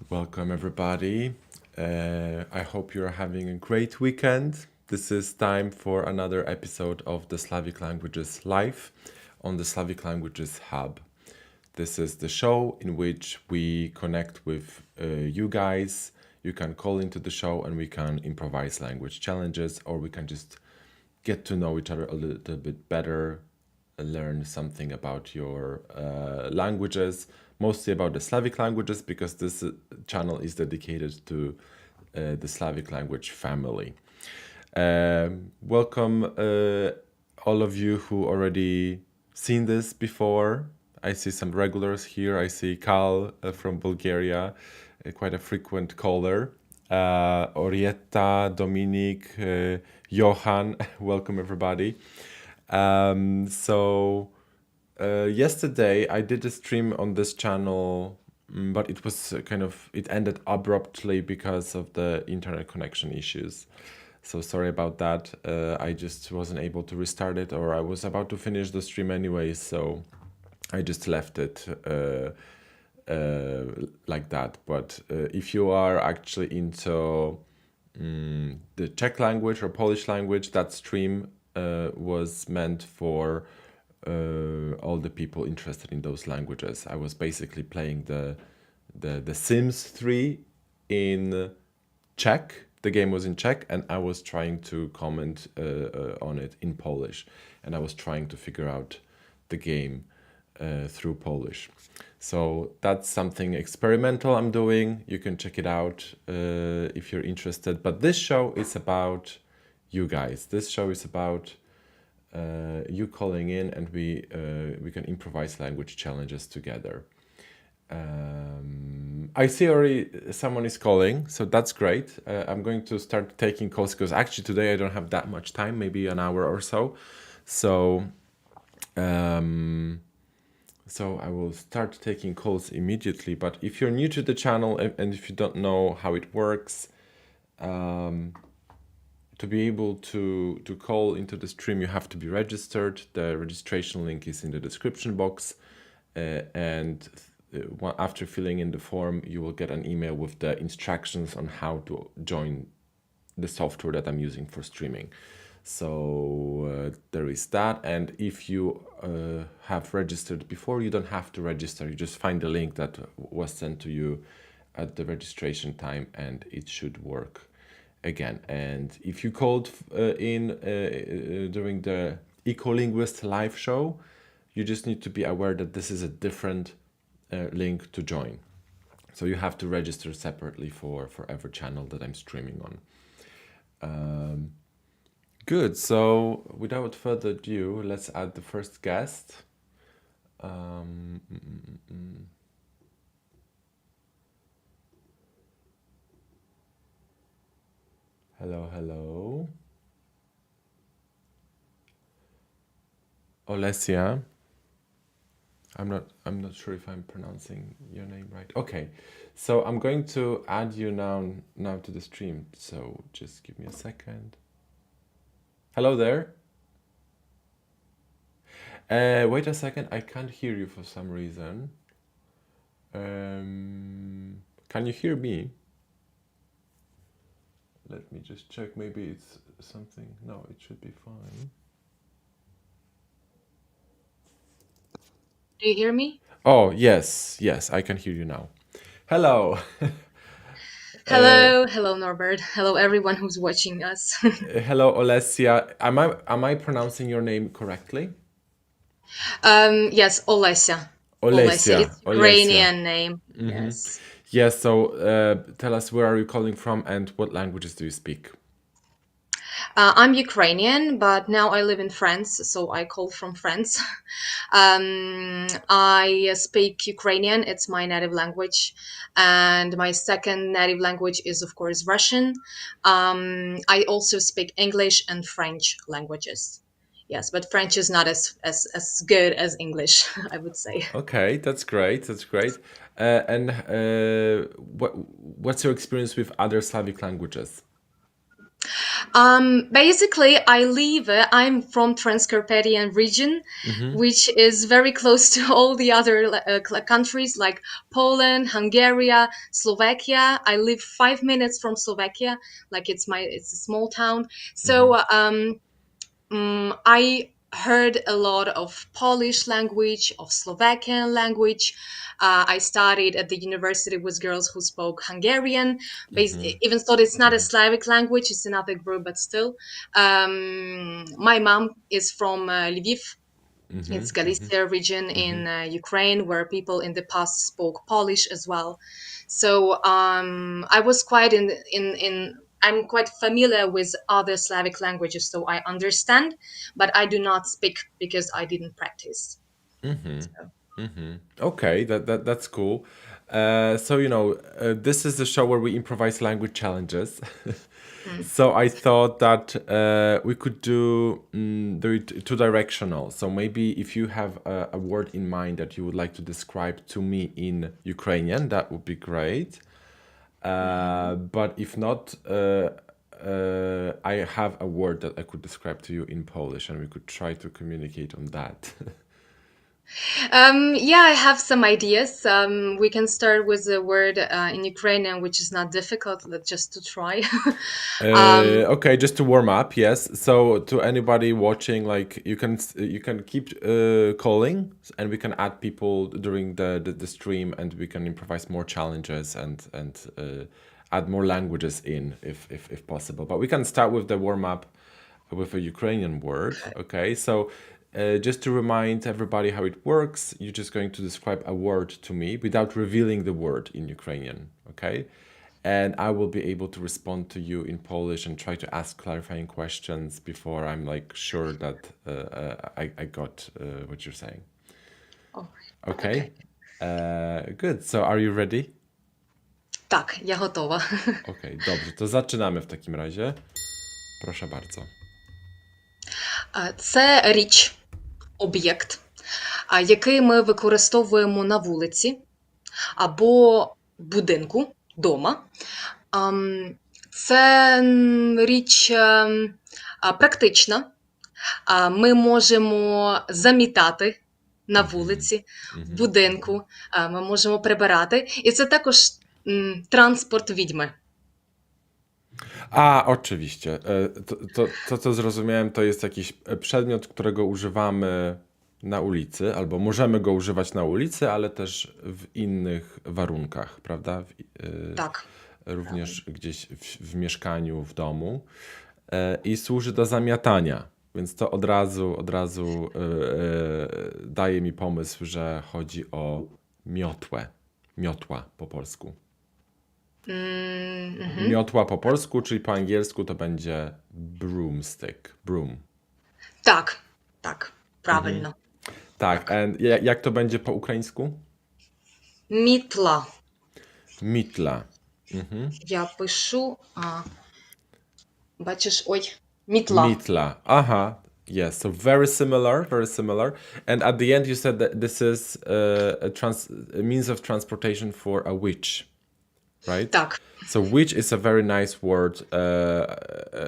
Welcome, everybody. I hope you're having a great weekend. This is time for another episode of the Slavic Languages Live on the Slavic Languages Hub. This is the show in which we connect with you guys. You can call into the show and we can improvise language challenges, or we can just get to know each other a little bit better, learn something about your languages, mostly about the Slavic languages, because this channel is dedicated to the Slavic language family. Welcome all of you who already seen this before. I see some regulars here. I see Kal from Bulgaria, quite a frequent caller. Orietta, Dominic, Johan, welcome everybody. Yesterday I did a stream on this channel, but it was it ended abruptly because of the internet connection issues. So sorry about that. I just wasn't able to restart it, or I was about to finish the stream anyway, so I just left it like that. But if you are actually into the Czech language or Polish language, that stream was meant for all the people interested in those languages. I was basically playing the Sims 3 in Czech. The game was in Czech, and I was trying to comment on it in Polish, and I was trying to figure out the game through Polish. So that's something experimental I'm doing. You can check it out if you're interested. But this show is about you guys. This show is about you calling in, and we can improvise language challenges together. I see already someone is calling, so that's great. I'm going to start taking calls because actually today I don't have that much time, maybe an hour or so. So I will start taking calls immediately. But if you're new to the channel and if you don't know how it works, to be able to call into the stream, you have to be registered. The registration link is in the description box, and after filling in the form, you will get an email with the instructions on how to join the software that I'm using for streaming. So there is that. And if you have registered before, you don't have to register. You just find the link that was sent to you at the registration time, and it should work again. And if you called during the Ecolinguist live show, you just need to be aware that this is a different link to join. So you have to register separately for every channel that I'm streaming on. Good. So without further ado, let's add the first guest. Hello, hello. Olesia. I'm not sure if I'm pronouncing your name right. Okay. So I'm going to add you now to the stream. So just give me a second. Hello there. Wait a second. I can't hear you for some reason. Can you hear me? Let me just check. Maybe it's something. No, it should be fine. Do you hear me? Oh, yes, I can hear you now. Hello. Hello, Norbert. Hello, everyone who's watching us. Hello, Olesia. Am I pronouncing your name correctly? Yes, Olesia. Olesia. It's Ukrainian name. Yes. Yes, so tell us, where are you calling from and what languages do you speak? I'm Ukrainian, but now I live in France, so I call from France. I speak Ukrainian, it's my native language. And my second native language is, of course, Russian. I also speak English and French languages. Yes, but French is not as good as English, I would say. Okay, that's great. And what's your experience with other Slavic languages? Basically, I'm from Transcarpathian region, which is very close to all the other countries like Poland, Hungary, Slovakia. I live 5 minutes from Slovakia, like it's a small town. So, I heard a lot of Polish language, of Slovakian language. I studied at the university with girls who spoke Hungarian, even though it's not a Slavic language, it's another group, but still. My mom is from Lviv. It's Galicia region in Ukraine, where people in the past spoke Polish as well. So I was quite in I'm quite familiar with other Slavic languages, so I understand, but I do not speak because I didn't practice. So. Okay, that's cool. So this is the show where we improvise language challenges. So I thought that we could do it two-directional. So maybe if you have a word in mind that you would like to describe to me in Ukrainian, that would be great. But if not, I have a word that I could describe to you in Polish, and we could try to communicate on that. Yeah, I have some ideas. We can start with a word in Ukrainian, which is not difficult, just to try. Okay, just to warm up, yes. So to anybody watching, like you can keep calling, and we can add people during the stream, and we can improvise more challenges and add more languages in if possible. But we can start with the warm up with a Ukrainian word. Okay, so just to remind everybody how it works, you're just going to describe a word to me without revealing the word in Ukrainian. Okay. And I will be able to respond to you in Polish and try to ask clarifying questions before I'm like sure that I got what you're saying. Oh, Okay. Good. So are you ready? Tak, ja gotowa. Okay, dobrze. To zaczynamy w takim razie. Proszę bardzo. Це річ, об'єкт, який ми використовуємо на вулиці або будинку, дома. Це річ практична. Ми можемо замітати на вулиці, в будинку, ми можемо прибирати. І це також транспорт відьми. A, oczywiście. To, co zrozumiałem, to jest jakiś przedmiot, którego używamy na ulicy, albo możemy go używać na ulicy, ale też w innych warunkach, prawda? Tak. Również gdzieś w mieszkaniu, w domu. I służy do zamiatania. Więc to od razu daje mi pomysł, że chodzi o miotłę. Miotła po polsku. Miotła po polsku, czyli po angielsku to będzie broomstick. Broom. Tak, правильно. Tak, and jak to będzie po ukraińsku? Мітла. Mitla. Я пишу, бачиш, ой, мітла. Mitla. Aha. Yes, so very similar, very similar. And at the end you said that this is a means of transportation for a witch, right? Так. So witch is a very nice word.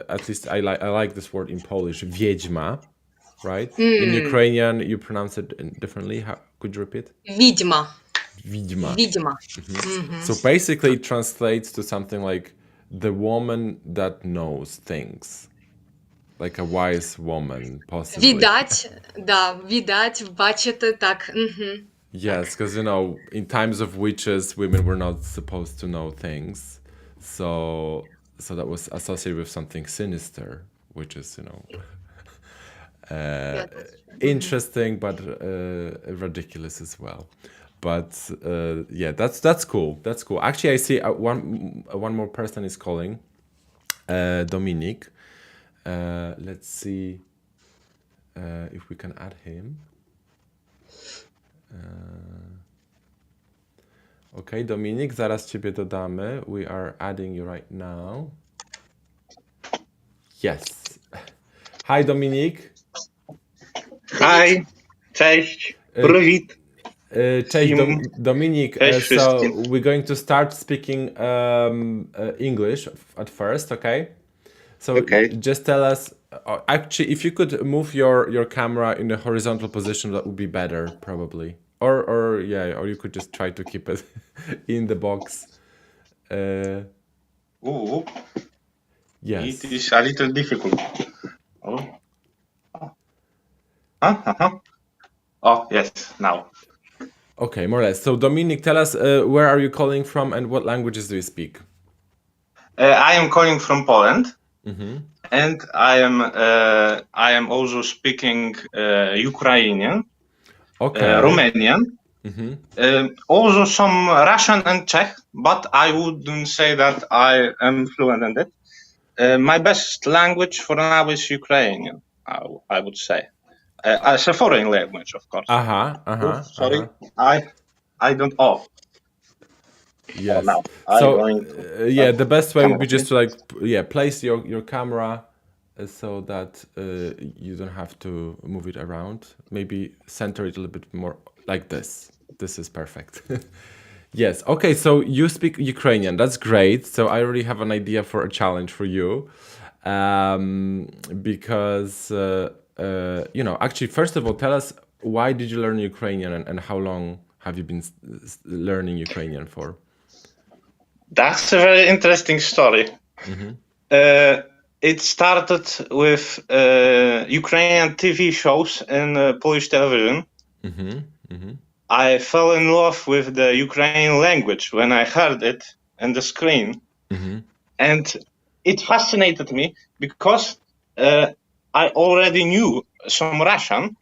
At least I like this word in Polish. Wiedźma, right? In Ukrainian you pronounce it differently. How could you repeat? Відьма. Wiedźma. Відьма. So basically it translates to something like the woman that knows things. Like a wise woman, possibly. Відать, бачити, так. Yes, because in times of witches, women were not supposed to know things. So that was associated with something sinister, which is, interesting, but ridiculous as well. But yeah, that's cool. That's cool. Actually, I see one more person is calling, Dominic. Let's see if we can add him. Okay, Dominik, zaraz ciebie dodamy. We are adding you right now. Yes. Hi, Dominik. Hi, cześć, привіт. Cześć, Dominik. Cześć So wszystkim. we're going to start speaking English at first, okay? So Okay. just tell us, actually, if you could move your camera in the horizontal position, that would be better, probably. Or you could just try to keep it in the box. Yes. It is a little difficult. Oh, yes, now. Okay, more or less. So Dominik, tell us where are you calling from and what languages do you speak? I am calling from Poland, and I am also speaking Ukrainian, Okay. Romanian, also some Russian and Czech, but I wouldn't say that I am fluent in it. My best language for now is Ukrainian, I would say. As a foreign language, of course. Sorry, I don't. Yes. Now So going the best way would be just to place your camera so that you don't have to move it around. Maybe center it a little bit more like this. This is perfect. Yes. Okay. So you speak Ukrainian. That's great. So I already have an idea for a challenge for you, because actually, first of all, tell us, why did you learn Ukrainian and how long have you been learning Ukrainian for? That's a very interesting story. It started with Ukrainian TV shows in Polish television. I fell in love with the Ukrainian language when I heard it on the screen. And it fascinated me because I already knew some Russian,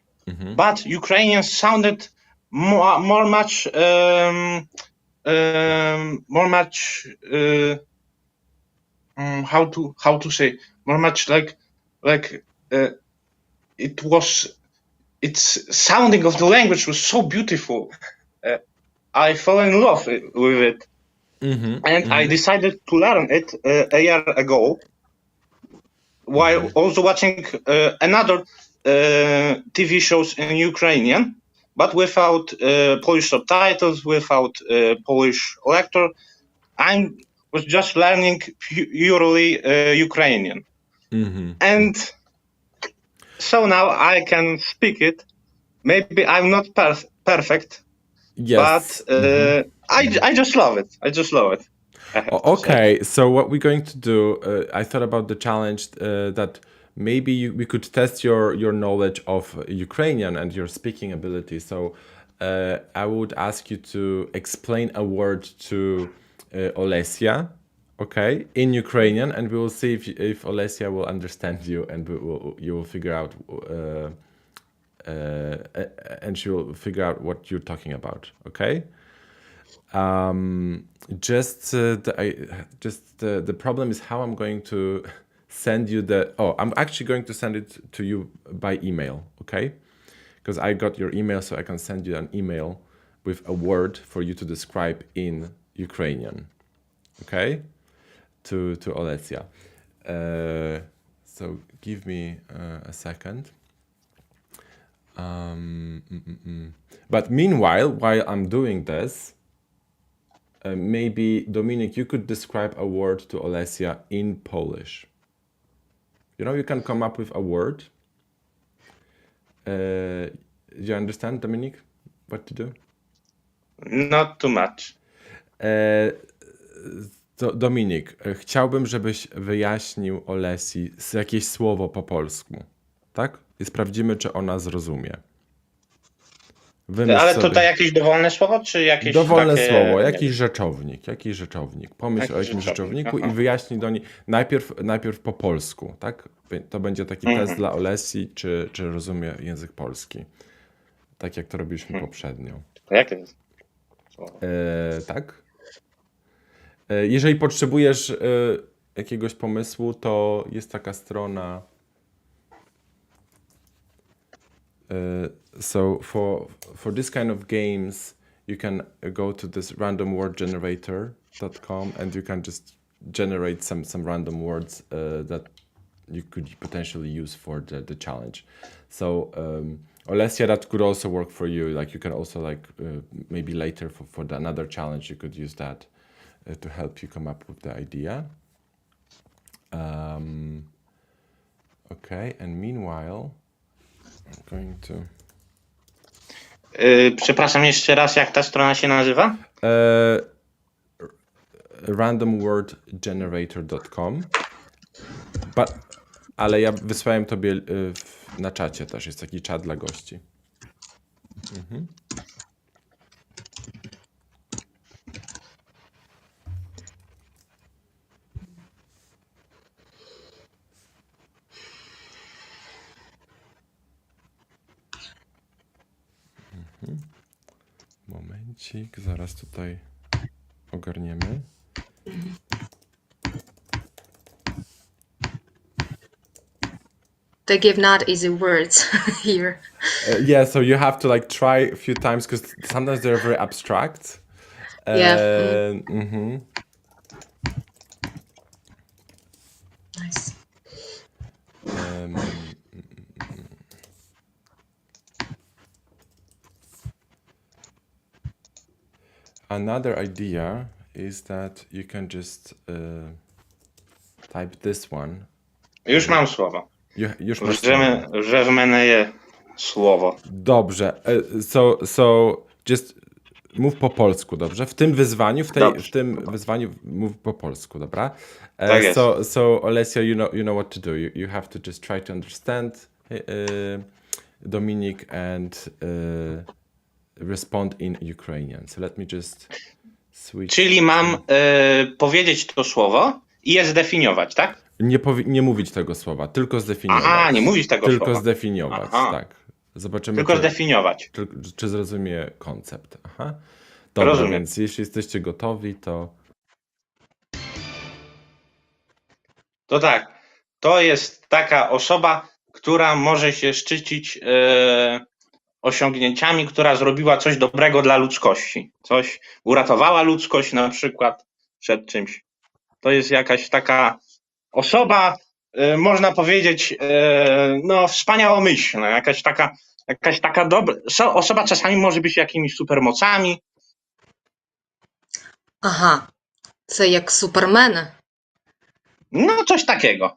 but Ukrainian sounded more much how to say, more much like its sounding of the language was so beautiful. I fell in love with it, and I decided to learn it a year ago, while also watching another TV shows in Ukrainian, but without Polish subtitles, without Polish lecture. I was just learning purely Ukrainian. And so now I can speak it. Maybe I'm not perfect, yes, but I just love it. I just love it. Okay, so what we're going to do, I thought about the challenge that maybe we could test your knowledge of Ukrainian and your speaking ability. So I would ask you to explain a word to Olesia, okay, in Ukrainian, and we will see if Olesia will understand you, and you will figure out, and she will figure out what you're talking about, okay? The problem is how I'm going to send you I'm actually going to send it to you by email, okay? Because I got your email, so I can send you an email with a word for you to describe in Ukrainian, okay? To Olesia. So give me a second. But meanwhile, while I'm doing this, maybe, Dominik, you could describe a word to Olesia in Polish. You can come up with a word. You understand, Dominik, what to do? Not too much. To Dominik, chciałbym, żebyś wyjaśnił Olesii jakieś słowo po polsku, tak? I sprawdzimy, czy ona zrozumie. Ale tutaj jakieś dowolne słowo, czy jakieś dowolne takie... słowo, jakiś rzeczownik. Pomyśl o jakimś rzeczowniku i wyjaśnij do niej najpierw po polsku, tak? To będzie taki test dla Olesii, czy rozumie język polski. Tak jak to robiliśmy poprzednio. Jakie jest słowo? Tak? Jeżeli potrzebujesz jakiegoś pomysłu, to jest taka strona. So for this kind of games, you can go to this randomwordgenerator.com and you can just generate some random words that you could potentially use for the challenge. So Olesia, that could also work for you. Like you can also maybe later for another challenge, you could use that to help you come up with the idea. Okay, and meanwhile, I'm going to... Przepraszam jeszcze raz, jak ta strona się nazywa? Randomwordgenerator.com. Ale ja wysłałem tobie na czacie też, jest taki czat dla gości. Momencik, zaraz tutaj ogarniemy. They give not easy words here. Yeah, so you have to try a few times because sometimes they're very abstract. Yeah. Nice. Another idea is that you can just type this one. Już mam słowo. Już masz Że w mnie je słowo. Dobrze. So just mów po polsku, dobrze? W tym wyzwaniu, w tym wyzwaniu mów po polsku, dobra? Tak jest. So Olesia, you know what to do. You have to just try to understand Dominik and respond in Ukrainian. So let me just switch. Czyli mam powiedzieć to słowo i je zdefiniować, tak? Nie mówić tego słowa, tylko zdefiniować. Aha, nie mówić tego tylko słowa. Tylko zdefiniować, tak. Zobaczymy, tylko zdefiniować. Czy zrozumie koncept. Aha. Dobra, rozumiem. Więc jeśli jesteście gotowi, to... To tak, to jest taka osoba, która może się szczycić osiągnięciami, która zrobiła coś dobrego dla ludzkości. Coś uratowała ludzkość na przykład przed czymś. To jest jakaś taka osoba, można powiedzieć, wspaniałomyślna, jakaś taka dobra. Osoba czasami może być jakimiś supermocami. Ага. Це як Супермен. No, coś takiego.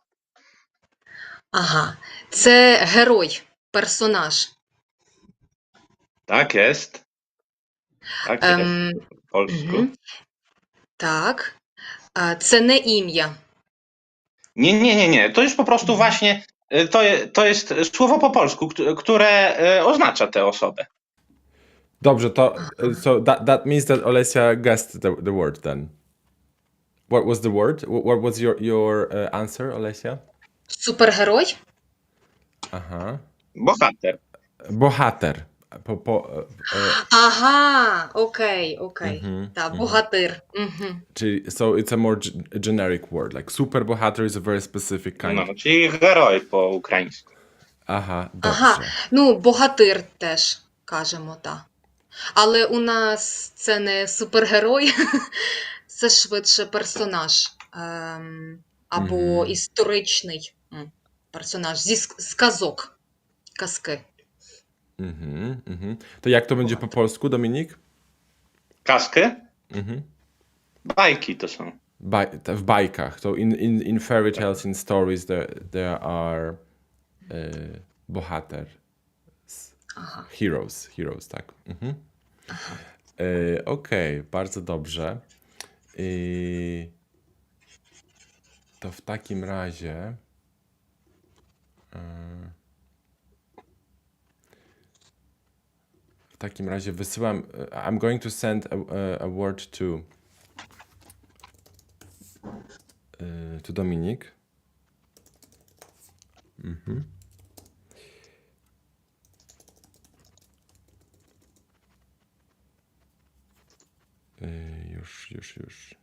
Ага. Це герой, персонаж. Tak jest. Tak jest. Po polsku. Так. Це не ім'я. Nie. To już po prostu właśnie To jest słowo po polsku, które oznacza tę osobę. Dobrze, to so that means that Olesia guessed the word then. What was the word? What was your answer, Olesia? Superheroj? Aha. Bohater. Bohater. Ага, окей. Так, богатир. Czyli, so it's a more generic word. Like super bohater is a very specific kind. No, czyli герой по українську. Ага, dobrze. Ага, ну, богатир теж кажемо, так. Але у нас це не супергерой, це швидше персонаж. Або історичний персонаж зі сказок, казки. To jak to będzie po polsku, Dominik? Kasky? Bajki to są. W bajkach. So in fairy tales, in stories, there are bohater. Heroes, tak. Okej, bardzo dobrze. To w takim razie wysyłam. I'm going to send a word to Dominik. Już.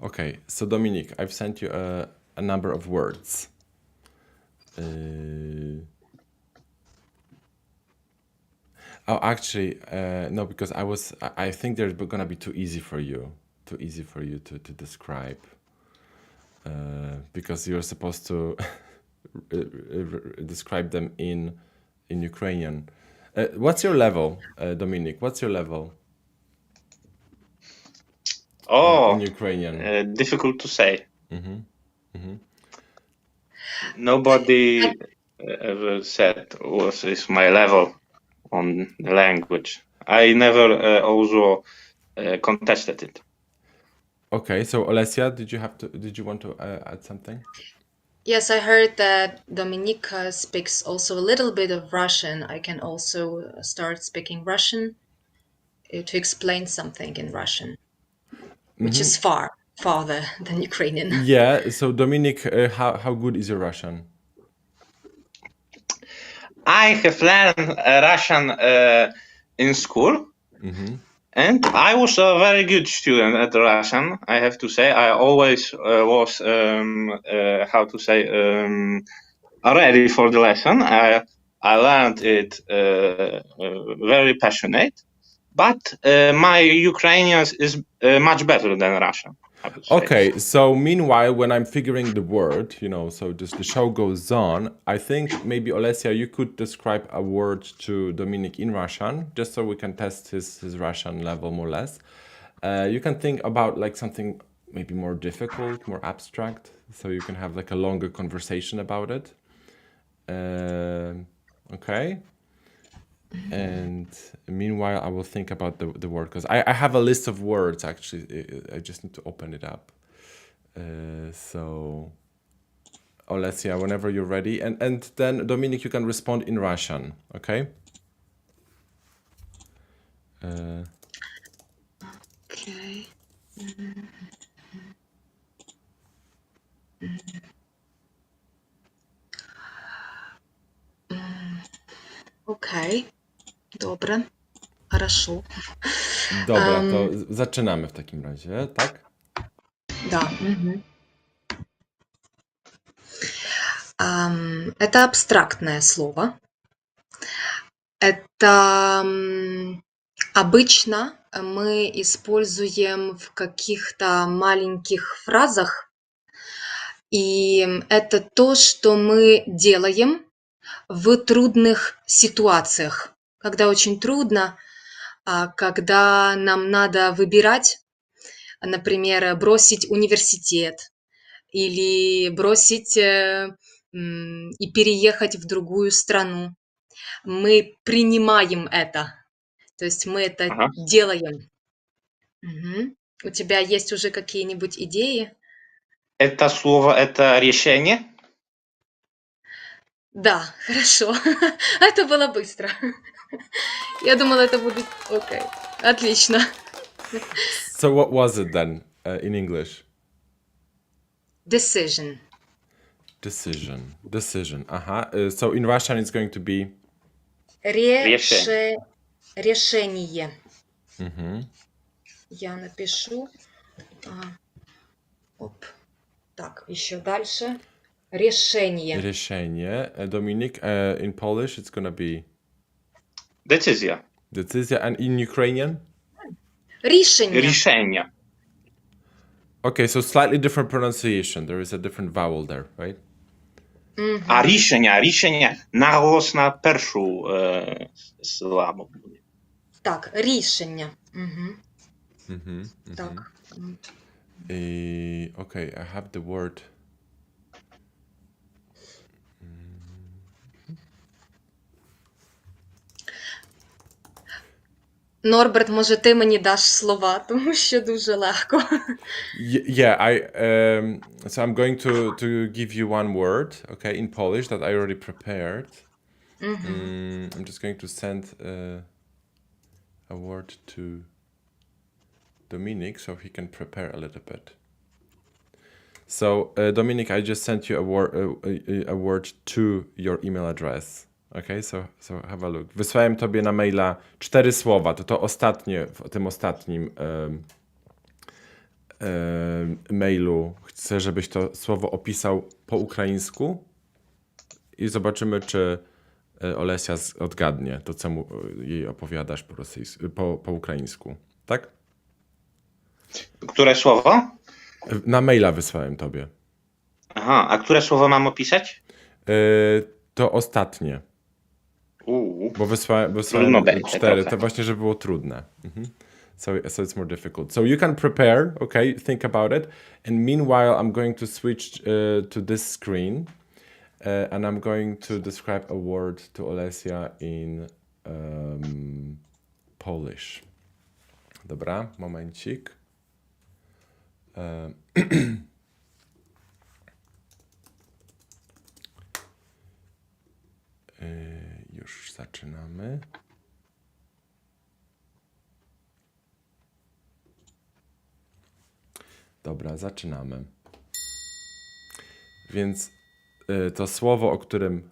Okay, so Dominic, I've sent you a number of words. Oh, actually, no, because I think they're gonna be too easy for you to describe, because you're supposed to describe them in Ukrainian. What's your level, Dominic? What's your level? In Ukrainian. Difficult to say. Nobody ever said what is my level on the language. I never also contested it. Okay, so Olesia, did you want to add something? Yes, I heard that Dominika speaks also a little bit of Russian. I can also start speaking Russian to explain something in Russian, which is farther than Ukrainian. Yeah, so Dominic, how good is your Russian? I have learned Russian in school, and I was a very good student at Russian, I have to say. I always was, ready for the lesson. I learned it very passionate, but my Ukrainian is much better than Russian. Okay, so meanwhile, when I'm figuring the word, so just the show goes on, I think maybe Olesia, you could describe a word to Dominic in Russian, just so we can test his Russian level more or less. You can think about like something maybe more difficult, more abstract, so you can have like a longer conversation about it. Okay. And meanwhile, I will think about the word, because I have a list of words, actually. I just need to open it up. So, Olesia, whenever you're ready. And then, Dominic, you can respond in Russian, okay? Okay. Okej. Добре. Хорошо. Dobra, to zaczynamy w takim razie, tak? Да. Это абстрактное слово. Это обычно мы используем в каких-то маленьких фразах, и это то, что мы делаем в трудных ситуациях, когда очень трудно, когда нам надо выбирать, например, бросить университет или бросить и переехать в другую страну. Мы принимаем это, то есть мы это Aha. делаем. Мгм. У тебя есть уже какие-нибудь идеи? Это слово — это решение? Да, хорошо. Это было быстро. Я думала, это будет... Окей, отлично. So what was it then in English? Decision. Decision. So in Russian it's going to be Решение. Решение. Я напишу. Оп. Так, еще дальше. Решение. решение. Dominic, in Polish it's going to be Decyzja. decyzja, and in Ukrainian? Решение. Решение. Okay, so slightly different pronunciation. There is a different vowel there, right? А рішення наголос на першу силабу. Так, рішення. Так. Okay, I have the word. Норберт, може, ти мені даш слова, тому що дуже легко. So I'm going to give you one word, okay, in Polish that I already prepared. I'm just going to send a word to Dominic so he can prepare a little bit. So Dominic, I just sent you a word to your email address. Okay, so have a look. Wysłałem tobie na maila 4 słowa. To ostatnie, w tym ostatnim mailu. Chcę, żebyś to słowo opisał po ukraińsku i zobaczymy, czy Olesia odgadnie to, co jej opowiadasz po ukraińsku. Tak? Które słowo? Na maila wysłałem tobie. Aha, a które słowo mam opisać? To ostatnie. Bo wysłałem Trudno będzie 4, trochę. to właśnie, żeby było trudne. So it's more difficult. So you can prepare, okay, think about it. And meanwhile, I'm going to switch to this screen. And I'm going to describe a word to Olesia in Polish. Dobra, momencik. Już zaczynamy. Dobra, zaczynamy. Więc to słowo, o którym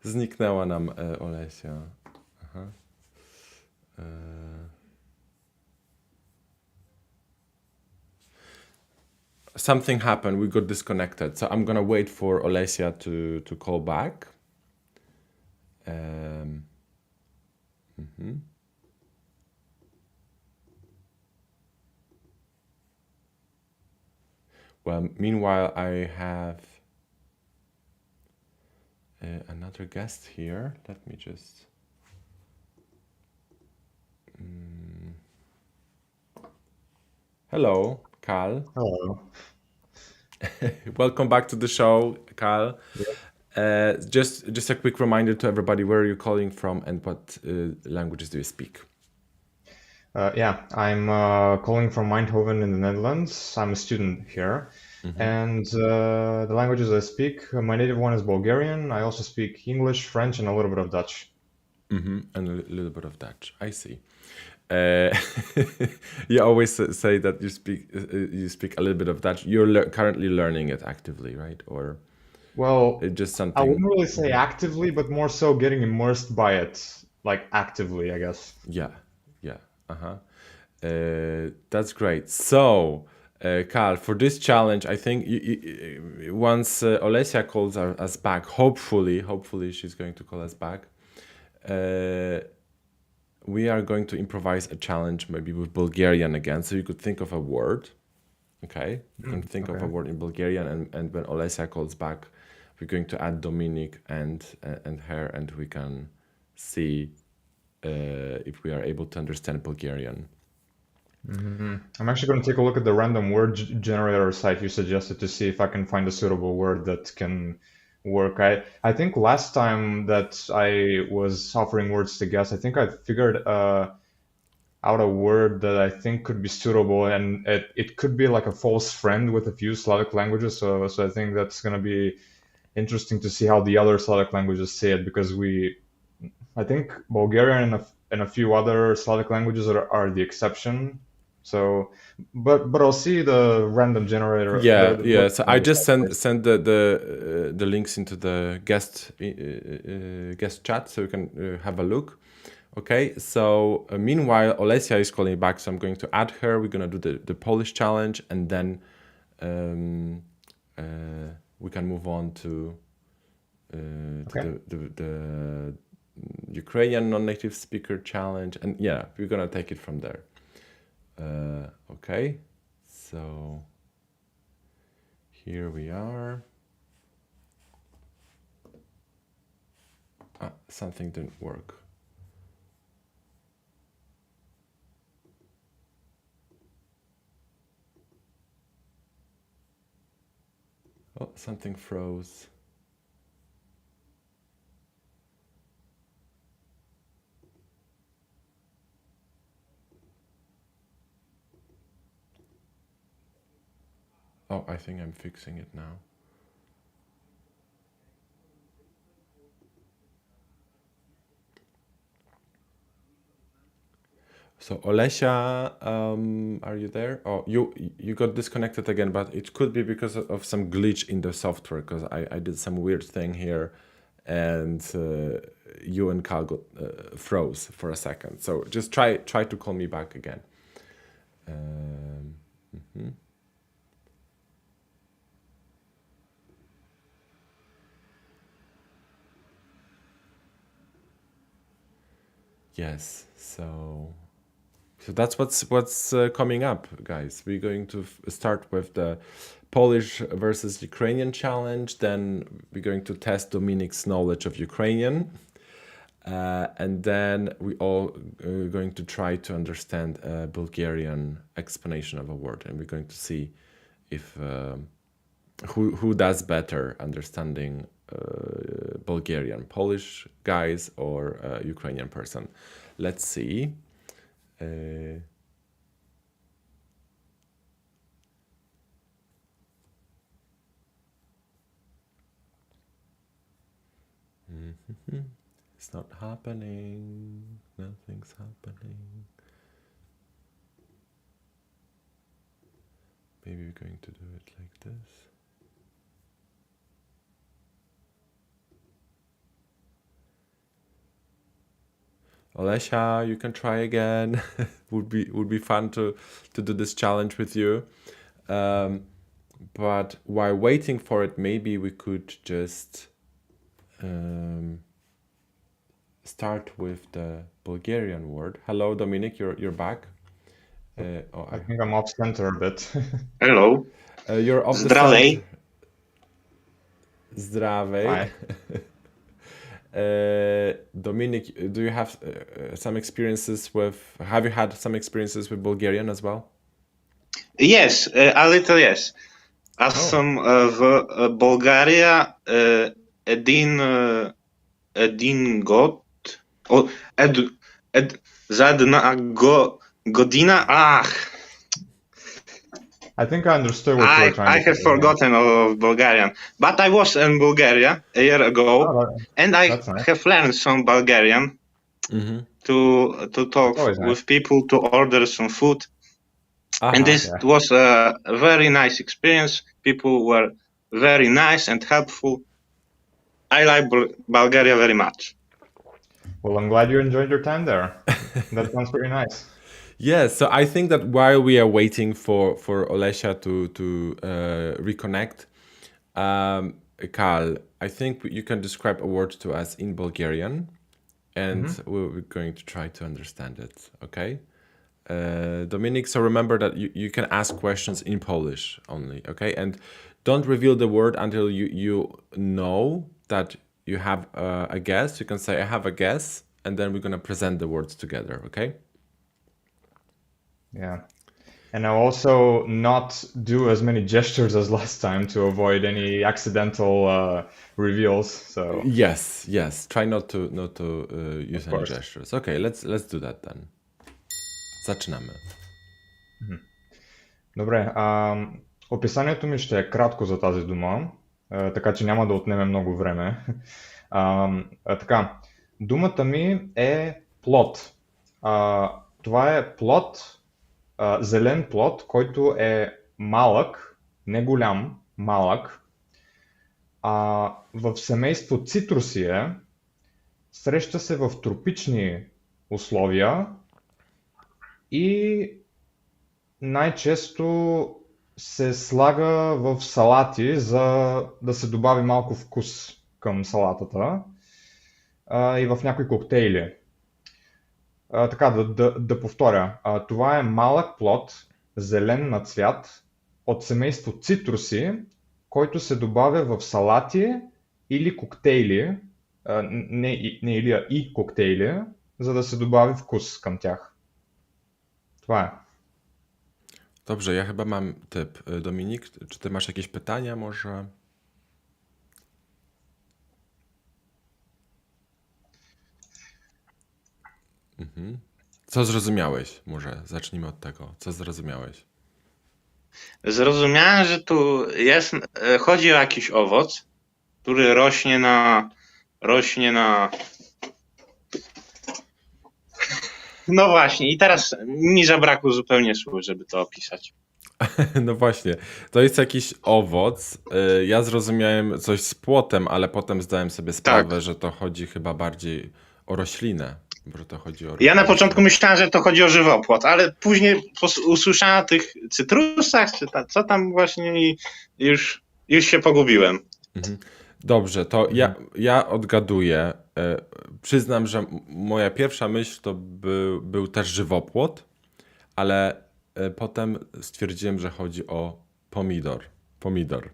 zniknęła nam Olesia. Aha. Something happened, we got disconnected. So I'm gonna wait for Olesia to call back. Well, meanwhile, I have another guest here. Let me just... Hello, Karl. Hello. Welcome back to the show, Karl. Just a quick reminder to everybody, where are you calling from and what languages do you speak? I'm calling from Eindhoven in the Netherlands. I'm a student here. And the languages I speak, my native one is Bulgarian. I also speak English, French, and a little bit of Dutch. And a little bit of Dutch. I see. You always say that you speak a little bit of Dutch. You're currently learning it actively, right? Or Well, it's just something. I wouldn't really say actively, but more so getting immersed by it, like actively, I guess. Yeah. That's great. So, Karl, for this challenge, I think once Olesia calls us back, hopefully she's going to call us back. we are going to improvise a challenge maybe with Bulgarian again. So you could think of a word. Okay, you can think of a word in Bulgarian, and when Olesia calls back, we're going to add Dominic and her, and we can see if we are able to understand Bulgarian. I'm actually going to take a look at the random word generator site you suggested to see if I can find a suitable word that can work. I think last time that I was offering words to guess, I think I figured out a word that I think could be suitable, and it could be like a false friend with a few Slavic languages. So I think that's going to be interesting to see how the other Slavic languages say it, because I think Bulgarian and a few other Slavic languages are the exception. So, but I'll see the random generator. Yeah. So I just send the links into the guest chat, so you can have a look. Okay. So meanwhile, Olesia is calling back, so I'm going to add her. We're gonna do the Polish challenge, and then we can move on to the Ukrainian non-native speaker challenge, and yeah, we're gonna take it from there. Okay, so here we are. Something didn't work. Oh, something froze. Oh, I think I'm fixing it now. So Olesia, are you there? Oh, you got disconnected again, but it could be because of some glitch in the software, because I did some weird thing here, and you and Carl got froze for a second. So just try to call me back again. Yes, so that's what's coming up, guys. We're going to start with the Polish versus Ukrainian challenge. Then we're going to test Dominic's knowledge of Ukrainian, and then we all going to try to understand a Bulgarian explanation of a word, and we're going to see if who does better understanding Bulgarian, Polish guys or Ukrainian person. Let's see. It's not happening. Nothing's happening. Maybe we're going to do it like this. Olesia, you can try again. would be fun to do this challenge with you. But while waiting for it, maybe we could just start with the Bulgarian word. Hello, Dominic, you're back. I think I'm off center a bit. Hello. You're off the Zdravej. center. Zdravej. Hi. Dominic, do you have some experiences with? Have you had some experiences with Bulgarian as well? Yes, a little yes. Аз съм в България един год. За една година. I think I understood what you were trying to say. I have forgotten of Bulgarian, but I was in Bulgaria a year ago, and I have learned some Bulgarian to talk with people, to order some food. And this was a very nice experience. People were very nice and helpful. I like Bulgaria very much. Well, I'm glad you enjoyed your time there. That sounds pretty nice. Yeah, so I think that while we are waiting for Olesia to reconnect, Karl, I think you can describe a word to us in Bulgarian, and we're going to try to understand it, okay? Dominik, so remember that you can ask questions in Polish only, okay? And don't reveal the word until you know that you have a guess. You can say, I have a guess, and then we're going to present the words together, okay? Yeah. And I'll also not do as many gestures as last time to avoid any accidental reveals. So, Yes. Try not to use any course. gestures. Okay, let's do that then. Zaczynamy. Добре. Описанието ми ще е кратко за тази дума, така че няма да отнеме много време. Така, думата ми е плод. Това е плод, зелен плод, който е малък, не голям, малък. В семейство цитрусие, среща се в тропични условия и най-често се слага в салати, за да се добави малко вкус към салатата, и в някои коктейли. Така, да повторя. Това е малък плод, зелен на цвят, от семейство цитруси, който се добавя в салати или коктейли, не или, а и коктейли, за да се добави вкус към тях. Това е. Dobrze, ja chyba mam typ. Dominik, czy ty masz jakieś pytania może? Co zrozumiałeś? Może zacznijmy od tego. Co zrozumiałeś? Zrozumiałem, że tu chodzi o jakiś owoc, który rośnie na... No właśnie, i teraz mi zabrakło zupełnie słów, żeby to opisać. No właśnie, to jest jakiś owoc. Ja zrozumiałem coś z płotem, ale potem zdałem sobie sprawę, że to chodzi chyba bardziej o roślinę. Że to chodzi o Ja na początku myślałem, że to chodzi o żywopłot, ale później usłyszałem o tych cytrusach, czy co tam właśnie, i już się pogubiłem. Dobrze, to ja odgaduję. Przyznam, że moja pierwsza myśl to był też żywopłot, ale potem stwierdziłem, że chodzi o pomidor.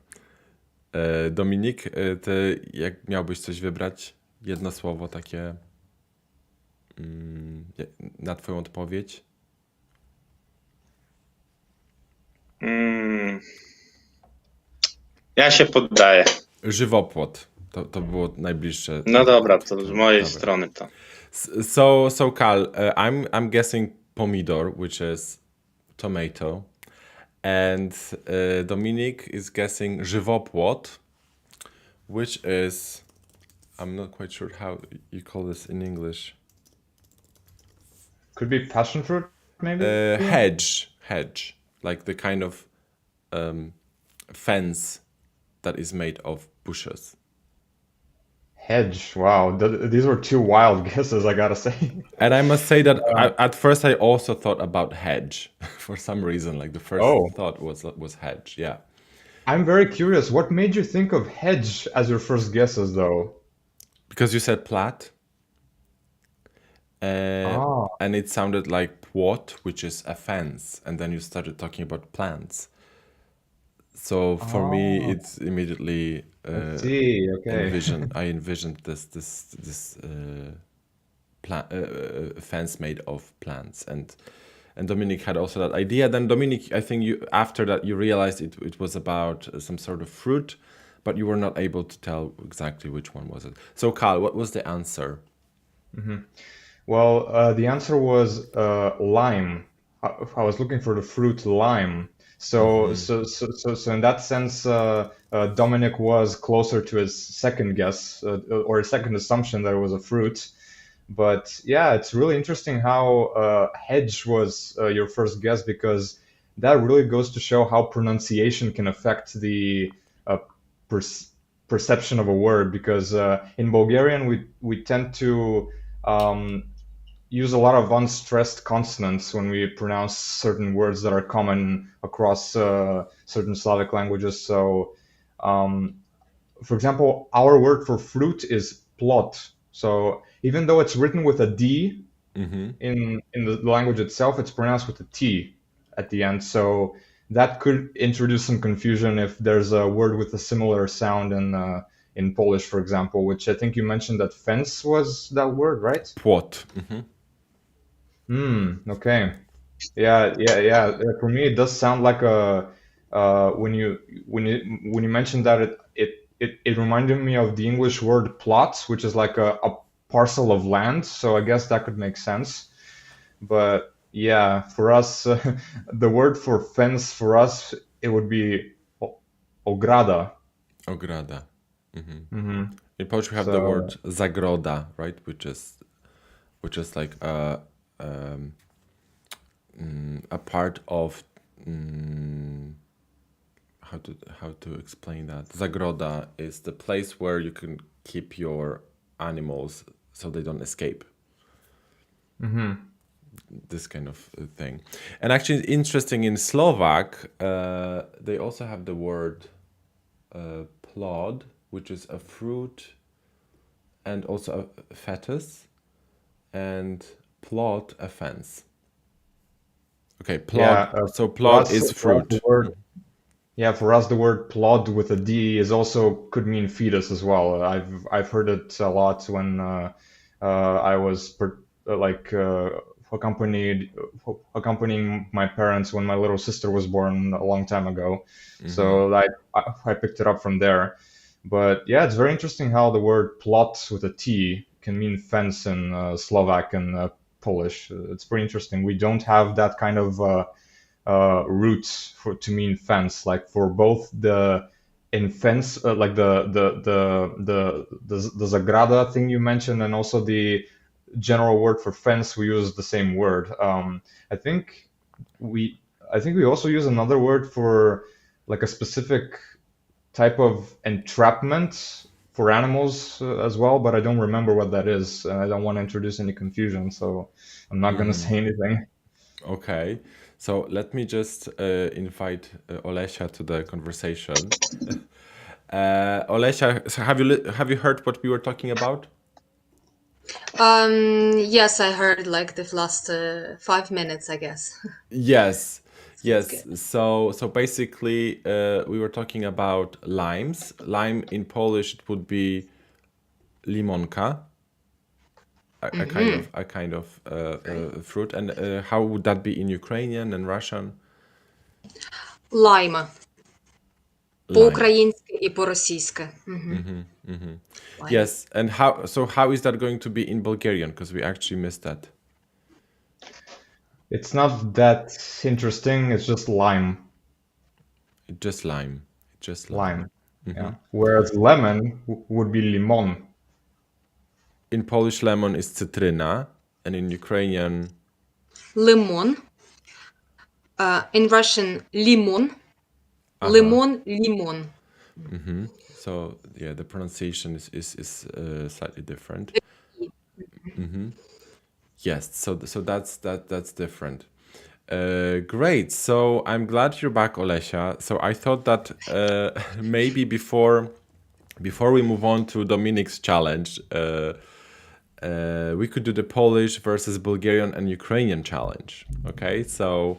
Dominik, ty jak miałbyś coś wybrać, jedno słowo takie na twoją odpowiedź? Ja się poddaję. Żywopłot. To było najbliższe. No dobra, to z mojej strony to. So Karl, I'm guessing pomidor, which is tomato, and Dominik is guessing żywopłot, which is, I'm not quite sure how you call this in English. Could be passion fruit, maybe? Hedge, like the kind of fence that is made of bushes. Hedge, wow. These were two wild guesses, I gotta say. And I must say that at first I also thought about hedge for some reason. Like the first thought was hedge, yeah. I'm very curious. What made you think of hedge as your first guesses, though? Because you said plat. And it sounded like płot, which is a fence. And then you started talking about plants. So for me, it's immediately I envisioned this fence made of plants, and Dominik had also that idea. Then Dominik, I think after that you realized it was about some sort of fruit, but you were not able to tell exactly which one was it. So Karl, what was the answer? Well, the answer was lime. I was looking for the fruit lime. So in that sense, Dominic was closer to his second guess, or his second assumption that it was a fruit. But yeah, it's really interesting how hedge was your first guess, because that really goes to show how pronunciation can affect the perception of a word. Because in Bulgarian, we tend to use a lot of unstressed consonants when we pronounce certain words that are common across certain Slavic languages. So, for example, our word for fruit is plot. So even though it's written with a D in the language itself, it's pronounced with a T at the end. So that could introduce some confusion if there's a word with a similar sound in Polish, for example, which I think you mentioned that fence was that word, right? Płot. Okay. Yeah. For me, it does sound like a when you mentioned that it reminded me of the English word plot, which is like a parcel of land. So I guess that could make sense. But yeah, for us, the word for fence for us it would be ograda. Ograda. In Polish we have the So word zagroda, right? Which is like a part of how to explain that. Zagroda is the place where you can keep your animals so they don't escape. This kind of thing. And actually interesting, in Slovak they also have the word plod, which is a fruit and also a fetus, and plot, a fence. Okay, plod. yeah, So for plod us, is for us fruit. the word yeah, for us the word plod with a D is also could mean fetus as well. I've heard it a lot when I was accompanying my parents when my little sister was born a long time ago. So I picked it up from there. But yeah, it's very interesting how the word plot with a T can mean fence in Slovak and Polish. It's pretty interesting. We don't have that kind of roots for to mean fence. Like for both the in fence, like the zagrada thing you mentioned, and also the general word for fence, we use the same word. I think we I think we also use another word for like a specific type of entrapment for animals as well, but I don't remember what that is, and I don't want to introduce any confusion, so I'm not going to say anything. Okay, so let me just invite Olesia to the conversation. Olesia, so have you heard what we were talking about? Yes, I heard like the last 5 minutes, I guess. Yes, Sounds yes. good. So basically, we were talking about limes. Lime in Polish it would be limonka, a kind of fruit. And how would that be in Ukrainian and Russian? Лайма. Lime. По-українськи і по-російськи. Lime. Yes, and how is that going to be in Bulgarian? Because we actually missed that. It's not that interesting. It's just lime. Just lime. Just lime. Lime. Yeah. Whereas lemon would be limon. In Polish, lemon is cytryna, and in Ukrainian, Лимон. In Russian, limon. Limon, limon. so yeah, the pronunciation is slightly different. Yes, so that's different. Great. So I'm glad you're back, Olesia. So I thought that maybe before we move on to Dominic's challenge, we could do the Polish versus Bulgarian and Ukrainian challenge. Okay, so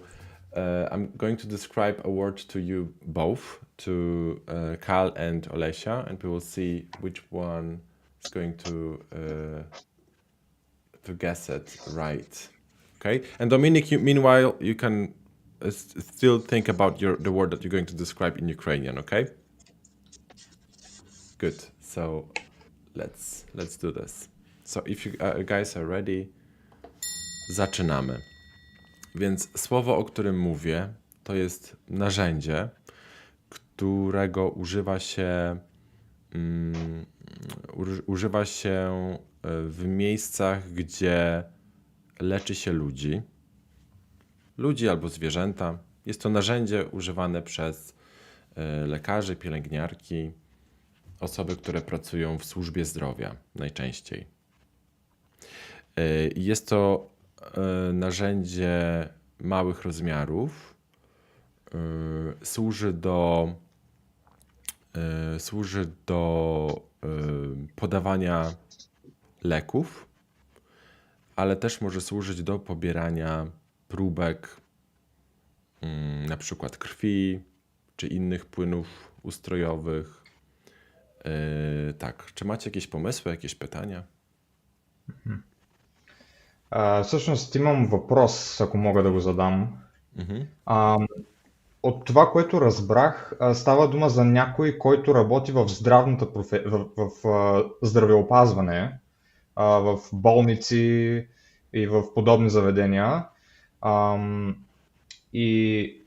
I'm going to describe a word to you both, to Kal and Olesia, and we will see which one is going to guess it right. Okay, and Dominic, meanwhile, you can still think about the word that you're going to describe in Ukrainian. Okay. Good. So let's do this. So if you guys are ready, zaczynamy. Więc słowo, o którym mówię, to jest narzędzie, którego używa się w miejscach, gdzie leczy się ludzi albo zwierzęta. Jest to narzędzie używane przez lekarzy, pielęgniarki, osoby, które pracują w służbie zdrowia najczęściej. Jest to narzędzie małych rozmiarów. Służy do podawania leków, ale też może służyć do pobierania próbek, na przykład krwi czy innych płynów ustrojowych. Так, чи маєте якісь помисли, якісь питання? Всъщност имам въпрос, ако мога да го задам. Мгм. От това, което разбрах, става дума за някой, който работи в здравеопазване, в болници и в подобни заведения. И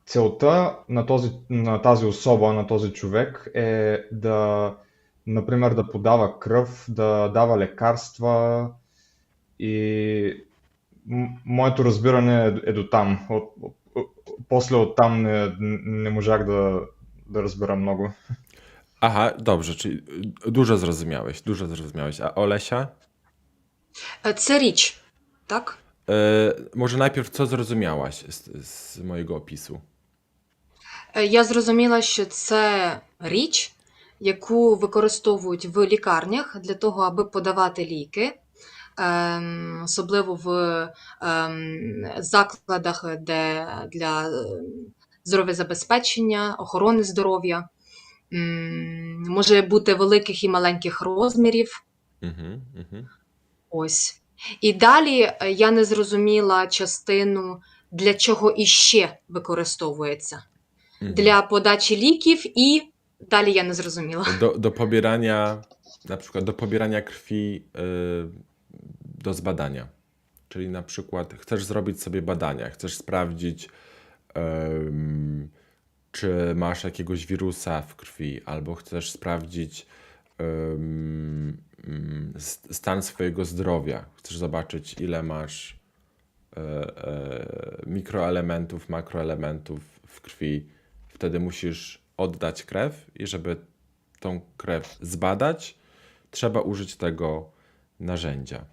целта на тази особа, на този човек е да, например, да подава кръв, да дава лекарства и моето разбиране е до там. После оттам не можах да разбера много. Aha, dobrze, czyli dużo zrozumiałeś. A Olesia? Це річ, так? Może najpierw co zrozumiałaś z mojego opisu? Я зрозуміла, що це річ, яку використовують в лікарнях для того, аби подавати ліки, особливо в закладах, де для здоров'язабезпечення, охорони здоров'я. Може бути великих і маленьких розмірів. Ось. І далі я не зрозуміла частину, для чого іще використовується. Для подачі ліків і далі я не зрозуміла. Do pobierania, na przykład do pobierania krwi do zbadania. Czyli na przykład chcesz zrobić sobie badania, chcesz sprawdzić, czy masz jakiegoś wirusa w krwi, albo chcesz sprawdzić stan swojego zdrowia. Chcesz zobaczyć, ile masz mikroelementów, makroelementów w krwi. Wtedy musisz oddać krew i żeby tą krew zbadać, trzeba użyć tego narzędzia.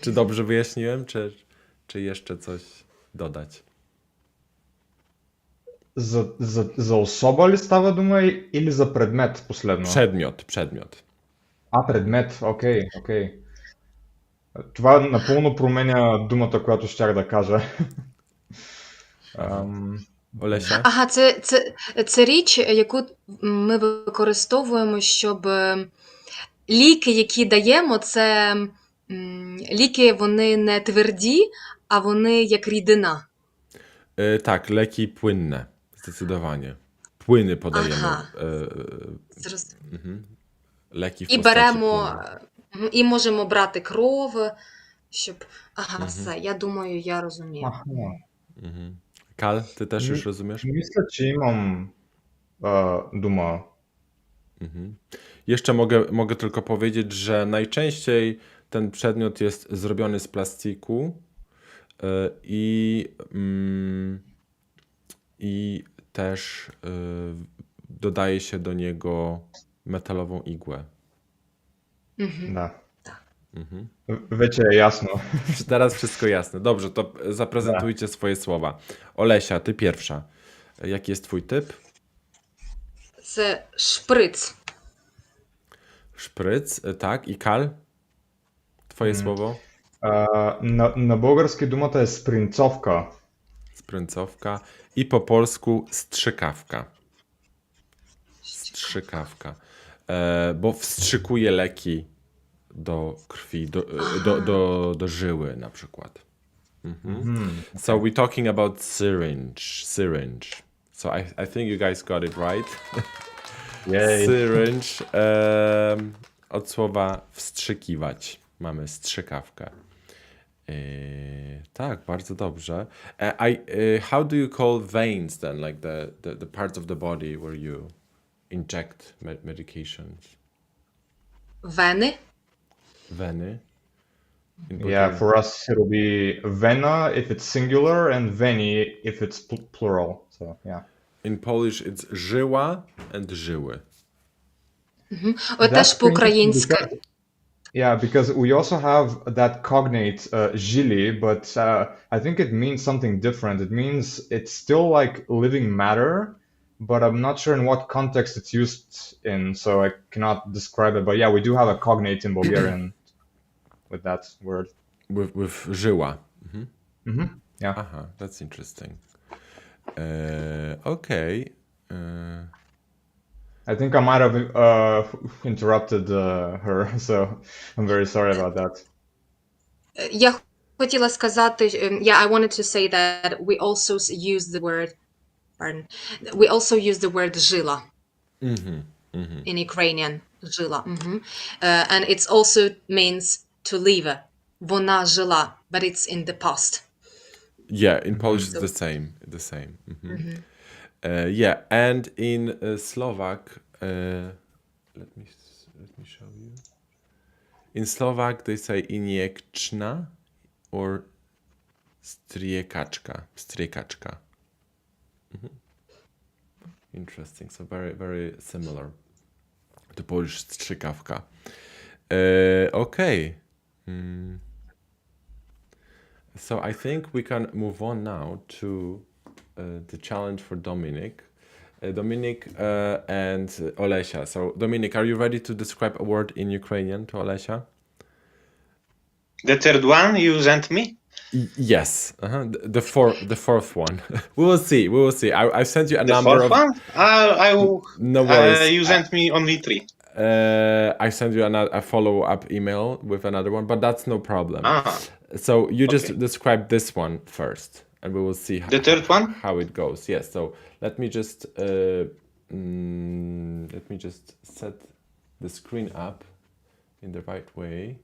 Czy dobrze wyjaśniłem, czy jeszcze coś dodać? За особа ли става дума или за предмет последно? Przedmiot. Предмет, окей. Това напълно променя думата, която щях да кажа. Олеся? Ага, це річ, яку ми використовуємо, щоб ліки, які даємо, це ліки, вони не тверді, а вони як рідина. Tak, leki płynne, zdecydowanie. Płyny podajemy. Ага. Leki w І postaci беремо, płynu. і можемо брати кров, щоб... Ага, все, я думаю, я розумію. Kal, ty też już rozumiesz? Мисля, че имам дума. Jeszcze mogę tylko powiedzieć, że najczęściej ten przedmiot jest zrobiony z plastiku i też dodaje się do niego metalową igłę. Да. Вече е ясно. Teraz wszystko jasne. Dobrze, to zaprezentujcie swoje słowa. Olesia, ty pierwsza. Jaki jest twój typ? Це шприц. Szpryc, tak. I Kal? Twoje słowo? На български думата е спринцовка. Spręcowka. I po polsku strzykawka. Strzykawka. Bo wstrzykuje leki do krwi, do żyły na przykład. So we're talking about syringe. So I think you guys got it right. Yay. Syringe. Od słowa wstrzykiwać. Mamy strzykawkę. Tak, bardzo dobrze. How do you call veins then? Like the parts of the body where you inject medications? Вени. Veny? Yeah, for us it'll be vena if it's singular and veni if it's plural. So yeah. In Polish it's żyła and żyły. Теж по-українськи. Yeah, because we also have that cognate żyli, but I think it means something different. It means it's still like living matter, but I'm not sure in what context it's used in, so I cannot describe it. But yeah, we do have a cognate in Bulgarian with that word. With żyła. Yeah. Aha, that's interesting. Okay. I think I might have interrupted her, so I'm very sorry about that. Я хотіла сказати, I wanted to say that we also use the word, we also use the word жила in Ukrainian, жила. And it also means to leave. Вона жила, but it's in the past. Yeah, in Polish it's the same. Yeah, and in Slovak, let me show you. In Slovak, they say injekčna or striekačka. Interesting. So very, very similar to Polish strzykawka. Okay. So I think we can move on now to the challenge for Dominic. Dominic and Olesia. So Dominic, are you ready to describe a word in Ukrainian to Olesia? The third one you sent me? Yes. The fourth one. We will see. I sent you a number of... one? No worries. You sent me only 3. I sent you a follow-up email with another one, but that's no problem. So you just describe this one first, and we will see the third one how it goes. Yes. So let me just set the screen up in the right way.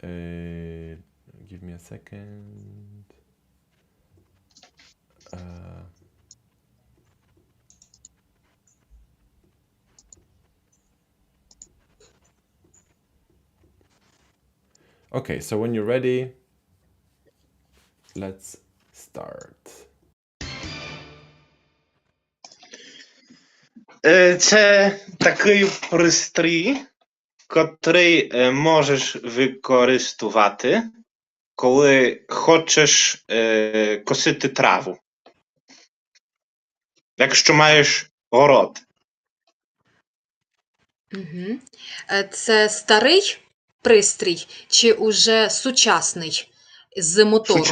Give me a second. Okay, so when you're ready, let's start. Це такий пристрій, котрий можеш використовувати, коли хочеш косити траву. Якщо маєш город. Це старий пристрій чи уже сучасний з мотором?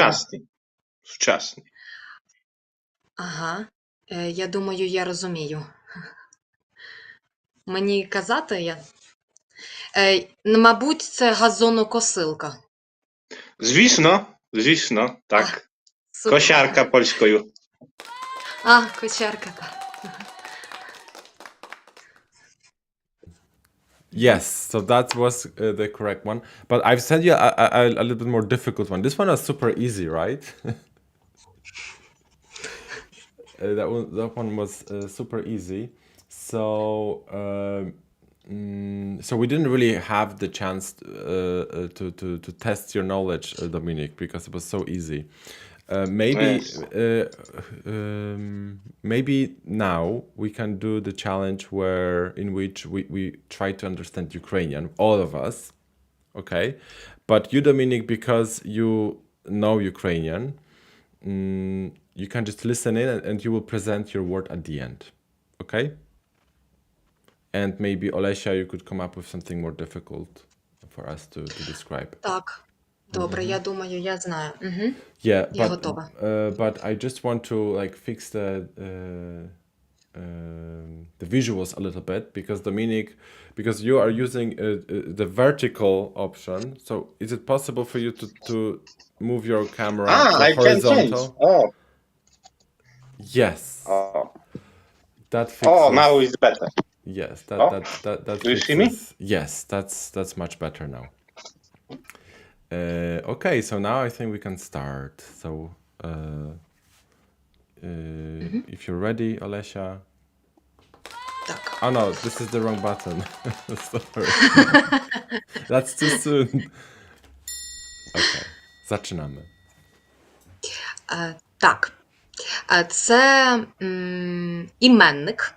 Сучасний. Ага. Я думаю, я розумію. Мені казати? Мабуть, це газонокосилка. Звісно, так. Супер. Косярка польською. Косярка, так. Yes, so that was the correct one. But I've sent you a little bit more difficult one. This one was super easy, right? That one was super easy. So so we didn't really have the chance to test your knowledge, Dominic, because it was so easy. Maybe now we can do the challenge in which we try to understand Ukrainian, all of us, okay? But you, Dominic, because you know Ukrainian, you can just listen in and you will present your word at the end, okay? And maybe, Olesia, you could come up with something more difficult for us to describe. Так. Добре, я думаю, я знаю. Yeah, Я готова. But I just want to fix the visuals a little bit because Dominic, because you are using the vertical option. So is it possible for you to move your camera to horizontal? Oh. Yes. Oh. That fixes. Now it's better. Yes, that Do you see me? Yes, that's much better now. Okay, so now I think we can start. So, if you're ready, Olesia. Так. Oh no, this is the wrong button. Sorry. That's too soon. Okay, zaczynamy. Так. Це іменник.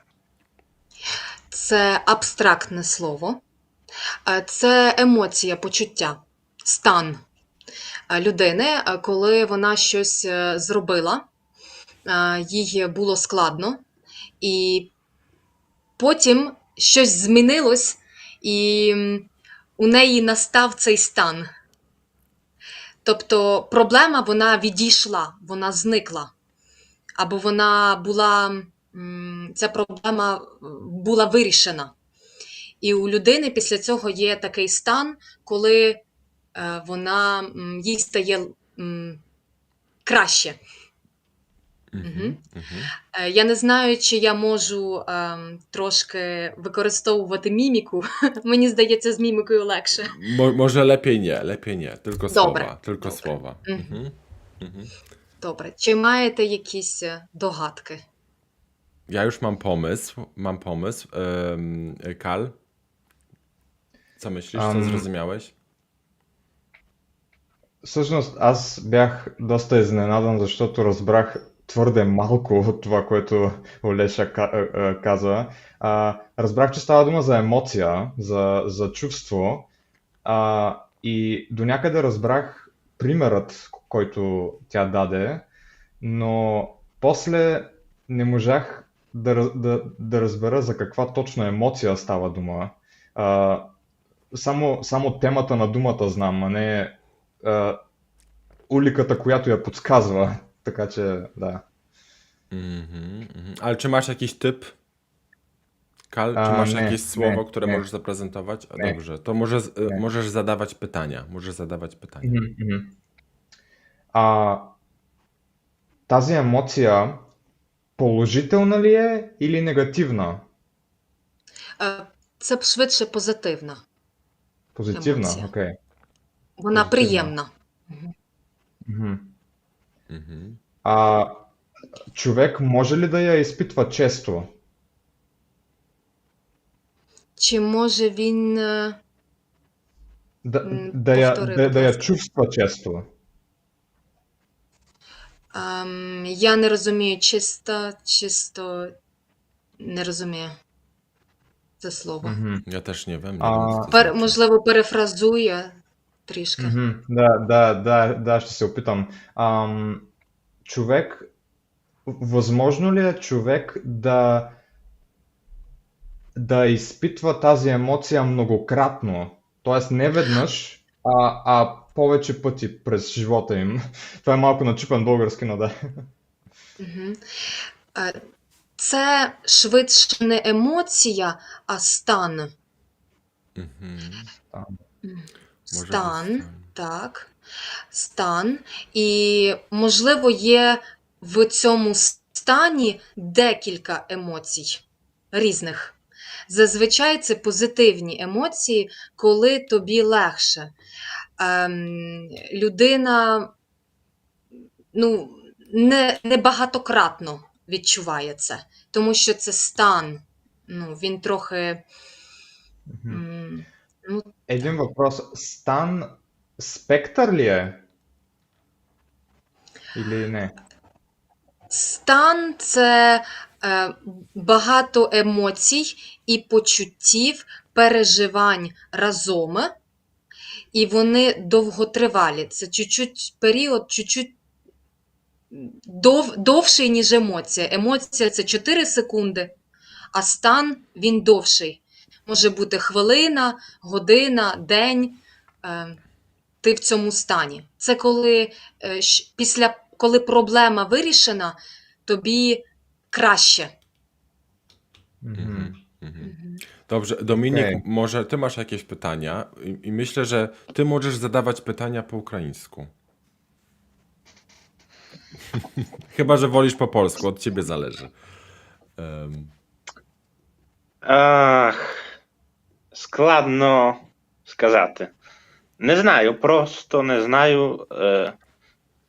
Це абстрактне слово. Це емоція, почуття. Стан людини, коли вона щось зробила, їй було складно, І потім щось змінилось, і у неї настав цей стан. Тобто проблема, вона відійшла, вона зникла. Або вона була, ця проблема була вирішена. І у людини після цього є такий стан, коли їй стає краще. Я не знаю, чи я можу трошки використовувати міміку. Мені здається, з мімікою легше. Może lepiej nie, tylko Добре, słowa, tylko добре. słowa. Добре. Чи маєте якісь догадки? Ja już mam pomysł. Kal, co myślisz, co zrozumiałeś? Всъщност, аз бях доста изненадан, защото разбрах твърде малко от това, което Олеша каза. Разбрах, че става дума за емоция, за чувство. И до някъде разбрах примерът, който тя даде, но после не можах да разбера за каква точно емоция става дума. Само темата на думата знам, а не уликата, която я подсказва. Така че, да. Ale czy masz jakiś typ? Kal, czy masz jakieś słowo, które możesz zaprezentować? Dobrze, to możesz zadawać pytania. Тази емоция положителна ли е или негативна? Це швидше позитивна. Позитивна, емоція. окей. Вона Позитивна. приємна. Човек може ли да я изпитва често? Чи може він... Да я ласка. чувства често? Я не розумію, чисто не розумію це слово. Ja też nie wiem. Nie wiem, co to znaczy. Можливо, перефразує трішки. Да, ще се опитам. Човек, възможно ли е човек да изпитва тази емоция многократно? Тоест не веднъж, а повече пъти през живота им. Това е малко начупан български, но да. Це швидше не емоція, а стан. Стан, так. Стан. І, можливо, є в цьому стані декілька емоцій різних. Зазвичай це позитивні емоції, коли тобі легше. Людина не багатократно відчуває це, тому що це стан. Він трохи... Един въпрос. Стан спектър ли е? Или не? Стан – це багато емоцій і почуттів, переживань разом, і вони довготривалі. Це період чуть-чуть довший, ніж емоція. Емоція – це 4 секунди, а стан – він довший. Може бути хвилина, година, день. Ти в цьому стані. Це коли проблема вирішена, тобі краще. Dobrze, Dominik, może ty masz jakieś pytania i myślę, że ty możesz zadawać pytania po ukraińsku. Chyba, że wolisz po polsku, od ciebie zależy. Складно сказати. Не знаю, просто не знаю.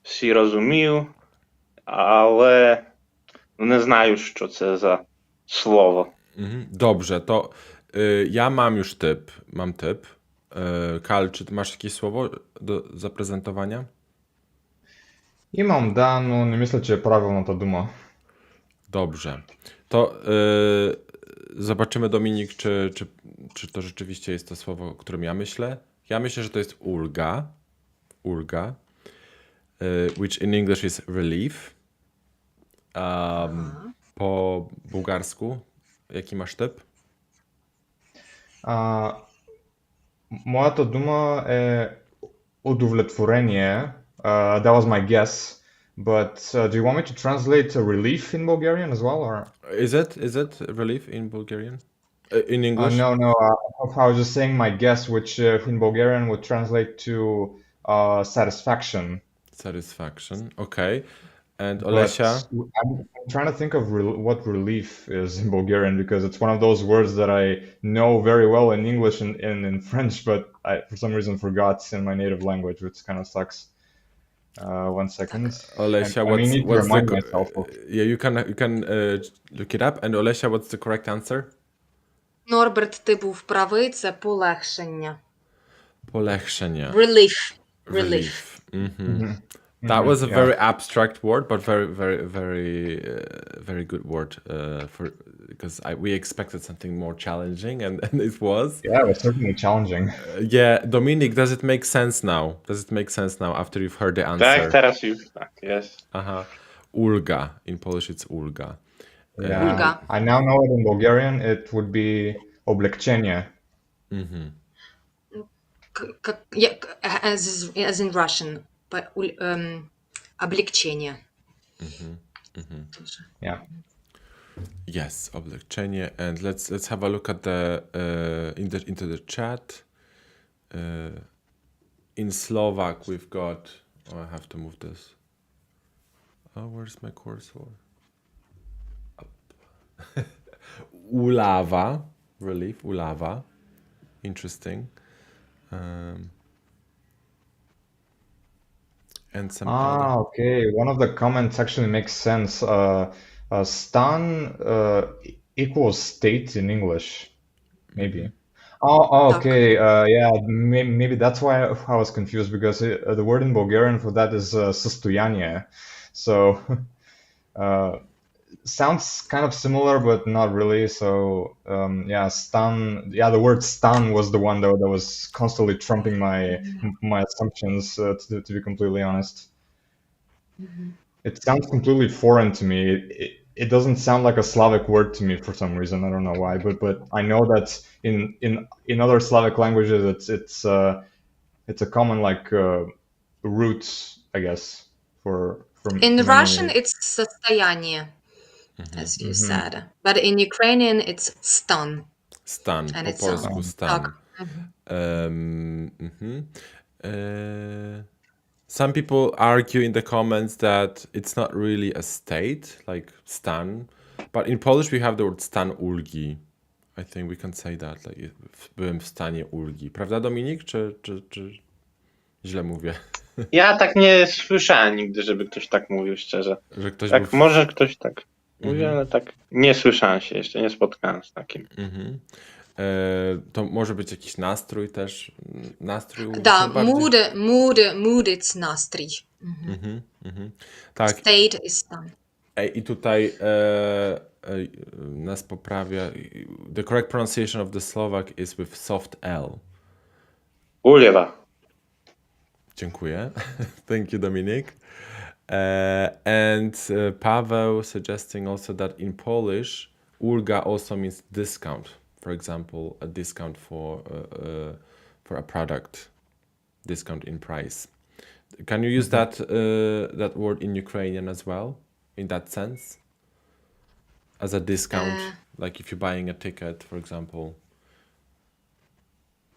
Всі розумію, але не знаю, що це за слово. Dobrze, to ja mam już typ. Kal, czy ty masz jakieś słowo do zaprezentowania? Имам, да, но не мисля, че е правилната дума. Dobrze. To zobaczymy, Dominik, czy to rzeczywiście jest to słowo, o którym ja myślę. Ja myślę, że to jest ulga. Which in English is relief. Po bułgarsku, jaki masz typ? Моята дума е удовлетворение. That was my guess. But do you want me to translate relief in Bulgarian as well, or? Is it relief in Bulgarian? In English? No. I was just saying my guess, which in Bulgarian would translate to satisfaction. Satisfaction. Okay. And But Olesia? I'm trying to think of what relief is in Bulgarian because it's one of those words that I know very well in English and in French, but I for some reason forgot in my native language, which kind of sucks. 1 second. Olesia, I may need to what's remind the myself of. yeah, you can look it up. And Olesia, what's the correct answer? Норберт, ти був правий, це полегшення. Polehchenia. Relief. That was a Yeah. very abstract word, but very good word for because we expected something more challenging, and it was. Yeah, it was certainly challenging. Yeah, Dominic, does it make sense now? Does it make sense now after you've heard the answer? Tak, teraz już tak, jest. Aha. Ulga. In Polish, it's ulga. Yeah. Ulga. I now know it in Bulgarian. It would be облегчение. As in Russian. Облегчение. Yeah. Yes, облегчение. And let's have a look at the into the chat. In Slovak, we've got. Oh, I have to move this. Oh, where's my cursor? Up. Ulava, relief. Ulava, interesting. And some other. Okay. One of the comments actually makes sense. Stan equals state in English, maybe. Oh, okay. Yeah, maybe that's why I was confused because the word in Bulgarian for that is состояние. So sounds kind of similar, but not really. So yeah, stan. Yeah, the word stan was the one that was constantly trumping my assumptions. To be completely honest, it sounds completely foreign to me. It doesn't sound like a Slavic word to me for some reason. I don't know why, but I know that in other Slavic languages, it's a common like root, I guess, from In many- Russian, it's состояние, as you said. But in Ukrainian, it's stan. Stan, And po it's polsku stan. tak. Some people argue in the comments that it's not really a state, like stan, but in Polish we have the word stan ulgi. I think we can say that, like byłem w stanie ulgi. Prawda, Dominik? Czy źle mówię? Ja tak nie słyszałem nigdy, żeby ktoś tak mówił, szczerze. Że ktoś Tak, był... może ktoś tak mówi, ale tak nie słyszałem się jeszcze, nie spotkałem z takim. To może być jakiś nastrój też? Nastrój Da, bardziej? mood it's nastrój. Tak. State is stan. I tutaj nas poprawia. The correct pronunciation of the Slovak is with soft L. Ulewa. Dziękuję. Thank you, Dominic. And Paweł suggesting also that in Polish, ulga also means discount. For example, a discount for a product, discount in price. Can you use that word in Ukrainian as well, in that sense, as a discount, like if you're buying a ticket, for example?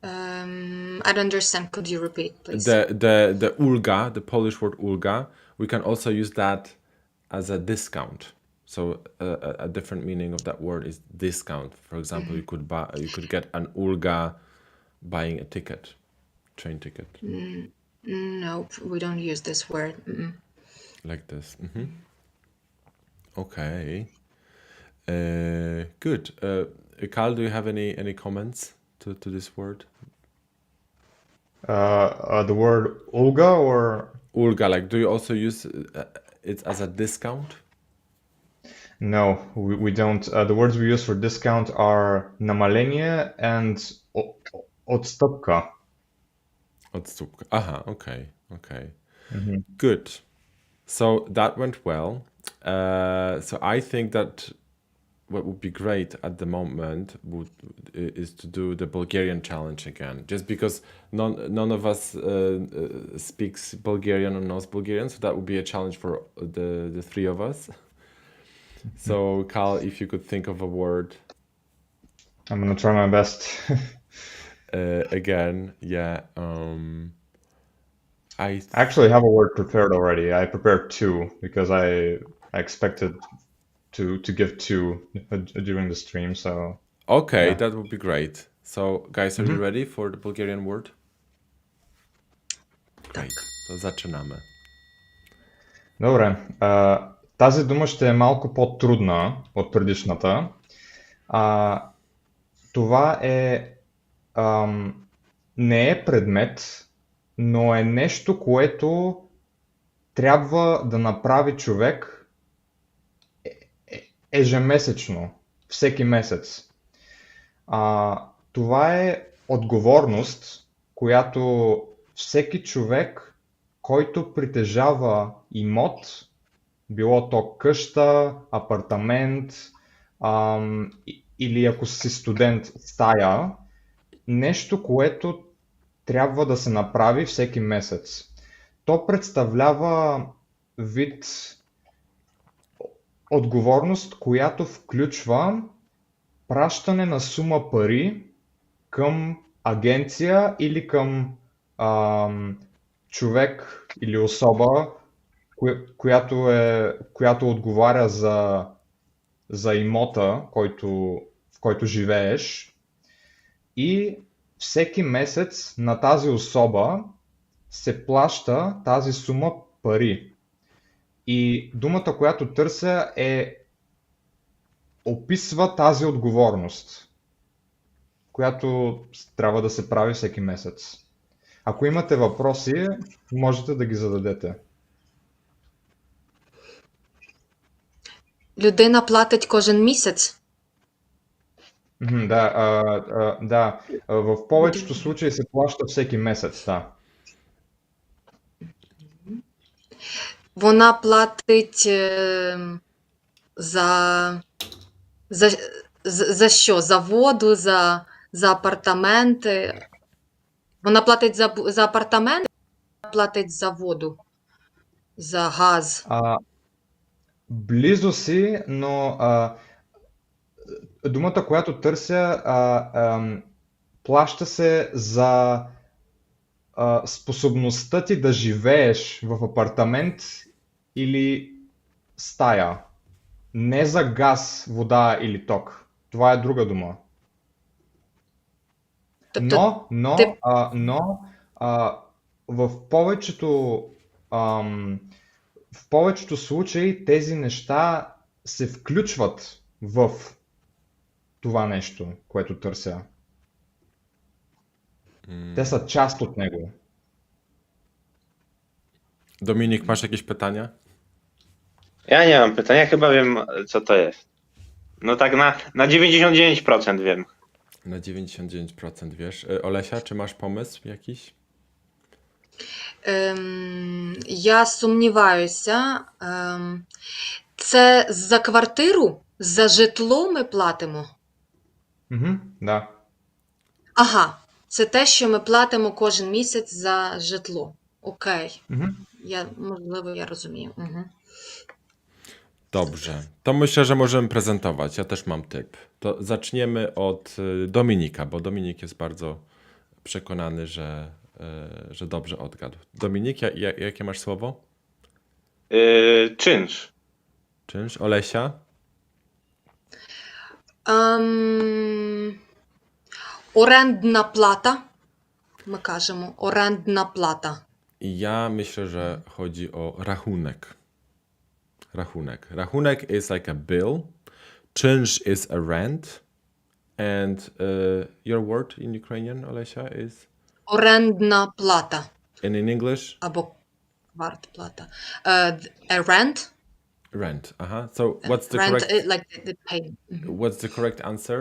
I don't understand. Could you repeat, please? The ulga, the Polish word ulga, we can also use that as a discount. So a different meaning of that word is discount. For example, you could get an ulga buying a ticket, train ticket. Nope, we don't use this word. Like this. Okay. Good. Karl, do you have any comments to this word? The word ulga or Ulga, like, do you also use it as a discount? no, we don't. The words we use for discount are namalenie and odstupka. Odstupka. Aha, okay. Good. So that went well. So I think that what would be great at the moment is to do the Bulgarian challenge again, just because none of us speaks Bulgarian or knows Bulgarian, so that would be a challenge for the three of us. So Carl, if you could think of a word I'm gonna try my best. again, yeah. I Actually have a word prepared already. I prepared two because I expected to give two during the stream. So Okay, yeah. that would be great. So, guys, are you ready for the Bulgarian word? Great. To zaczynamy. Добре. Тази дума ще е малко по-трудна от предишната. Това не е предмет, но е нещо, което трябва да направи човек ежемесечно, всеки месец. Това е отговорност, която всеки човек, който притежава имот, било то къща, апартамент, или ако си студент, стая, нещо, което трябва да се направи всеки месец. То представлява вид отговорност, която включва пращане на сума пари към агенция или към човек или особа, която отговаря за имота, в който живееш, и всеки месец на тази особа се плаща тази сума пари. И думата, която търся, описва тази отговорност, която трябва да се прави всеки месец. Ако имате въпроси, можете да ги зададете. Людина платить кожен місяць. Да, в повечето случаи се плаща всеки месец, да. Вона платить за що? За воду, за апартаменти. Вона платить за апартамент, платить за воду, за газ. Близо си, но думата, която търся, плаща се за способността ти да живееш в апартамент или стая. Не за газ, вода или ток. Това е друга дума. Но в повечето случаи тези неща се включват в това нещо, което търся. Те са част от него. Dominik, masz jakieś pytania? Ja nie mam pytania, chyba wiem, co to jest. No tak na 99% wiem. Na 99% wiesz. Olesia, czy masz pomysł jakiś? Я сумніваюся. Це за квартиру? За житло ми платимо? Да. Ага, це те, що ми платимо кожен місяць за житло. Окей. Можливо, я розумію. Dobrze, to myślę, że możemy prezentować. Ja też mam typ. To zaczniemy od Dominika, bo Dominik jest bardzo przekonany, że dobrze odgadł. Dominik, jakie masz słowo? Czynsz. Czynsz. Olesia? Орендна плата. Ми кажемо, орендна плата. I ja myślę, że chodzi o rachunek. Rachunek is like a bill. Czynsz is a rent. And your word in Ukrainian, Olesia, is? Орендна плата. And in English? Або квартплата. A rent? Rent. So what's the rent, correct? like the pay. What's the correct answer,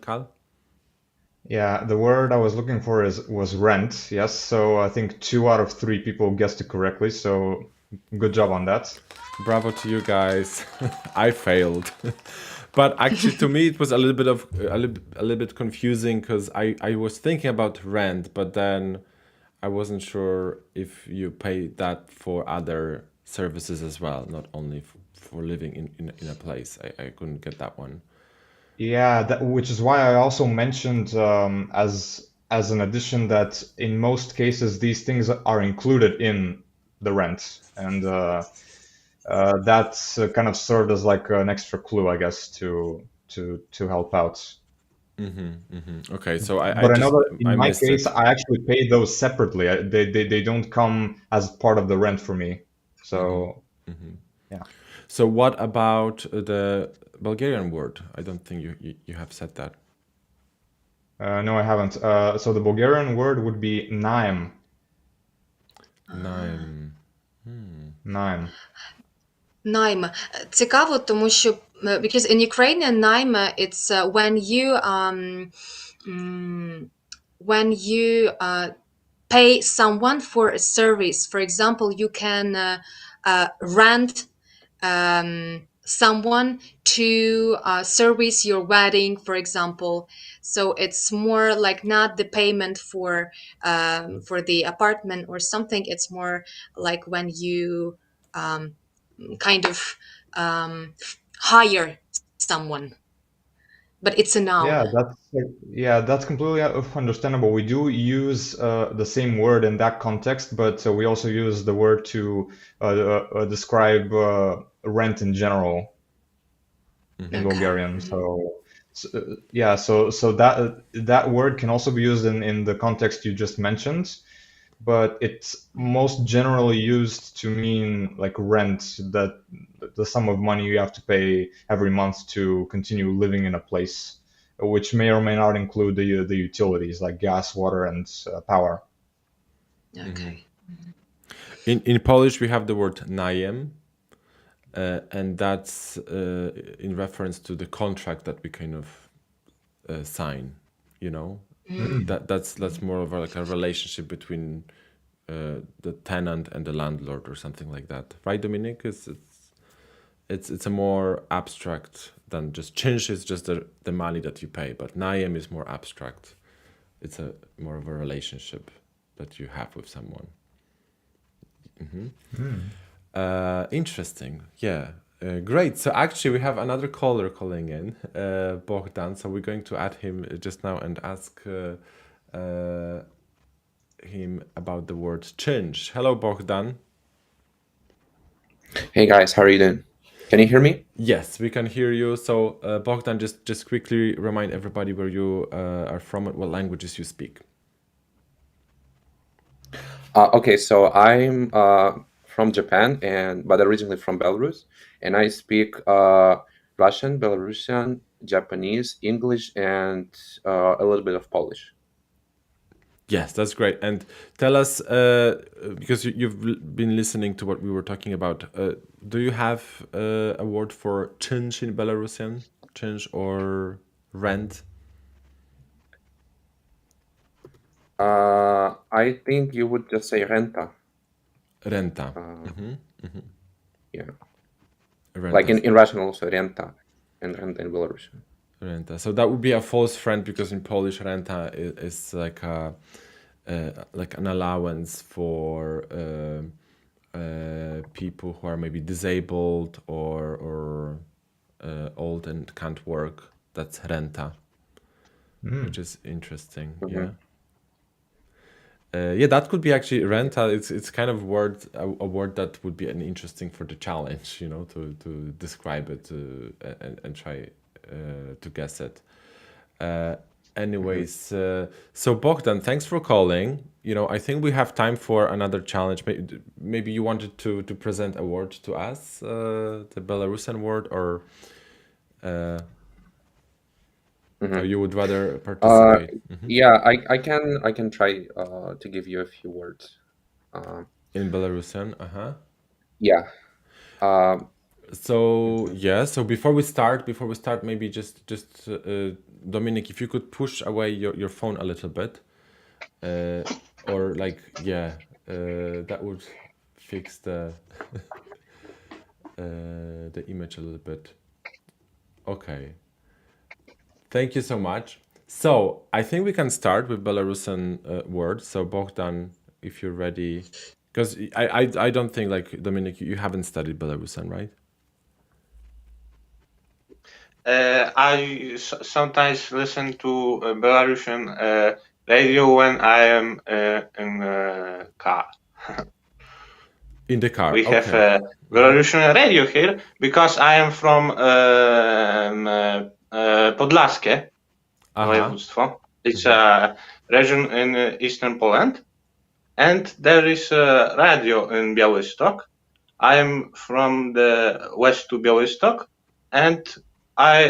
Carl? Yeah, the word I was looking for was rent. Yes, so I think 2 out of 3 people guessed it correctly. So good job on that. Bravo to you guys. I failed. But actually, to me, it was a little bit confusing because I was thinking about rent, but then I wasn't sure if you pay that for other services as well, not only for living in a place. I couldn't get that one. Yeah, which is why I also mentioned as an addition that in most cases these things are included in the rent, and that's kind of served as like an extra clue, I guess, to help out. Okay, so But I know that I in my missed case, it. I actually pay those separately. They don't come as part of the rent for me. So yeah. So what about the Bulgarian word? I don't think you have said that. No, I haven't. So the Bulgarian word would be naim. Naim. Naim. Найм. Цікаво, тому що because in Ukrainian найм it's when you pay someone for a service. For example, you can rent someone to service your wedding, for example. So it's more like not the payment for the apartment or something. It's more like when you um, kind of hire someone, but it's a noun. That's completely understandable. We do use the same word in that context, but we also use the word to describe rent in general in Okay. Bulgarian. So that word can also be used in the context you just mentioned, but it's most generally used to mean like rent, that the sum of money you have to pay every month to continue living in a place, which may or may not include the utilities like gas, water, and power. Okay. In Polish, we have the word najem, and that's in reference to the contract that we kind of sign. You know, that's more of like a relationship between the tenant and the landlord or something like that, right, Dominic? It's a more abstract than just czynsz is just the money that you pay, but najem is more abstract. It's a more of a relationship that you have with someone. Interesting. Yeah. Great. So actually, we have another caller calling in, Bogdan. So we're going to add him just now and ask him about the word czynsz. Hello, Bogdan. Hey guys, how are you doing? Can you hear me? Yes, we can hear you. So Bogdan, just quickly remind everybody where you are from and what languages you speak. Okay, so I'm from Japan, but originally from Belarus, and I speak Russian, Belarusian, Japanese, English, and a little bit of Polish. Yes, that's great. And tell us, because you've been listening to what we were talking about, do you have a word for czynsz in Belarusian? Czynsz or rent? I think you would just say renta. Renta. Yeah. Renta. Like in Russian also renta, and renta in Belarusian. Renta. So that would be a false friend because in Polish renta is like an allowance for people who are maybe disabled or old and can't work. That's renta, which is interesting. Yeah. Yeah, that could be actually renta. It's kind of a word that would be an interesting for the challenge, to describe it and try to guess it. Anyways, so Bogdan, thanks for calling. I think we have time for another challenge. Maybe you wanted to present a word to us, the Belarusian word, or you would rather participate? Yeah, I can try to give you a few words. In Belarusian, Yeah. So before we start, maybe just Dominic, if you could push away your phone a little bit, or that would fix the image a little bit. Okay. Thank you so much. So I think we can start with Belarusian words. So Bogdan, if you're ready, because I don't think like Dominic, you haven't studied Belarusian, right? I sometimes listen to Belarusian radio when I am in car. In the car. We Okay. have a Belarusian radio here because I am from Podlaskie województwo. It's a region in eastern Poland, and there is a radio in Białystok. I am from the west to Białystok, and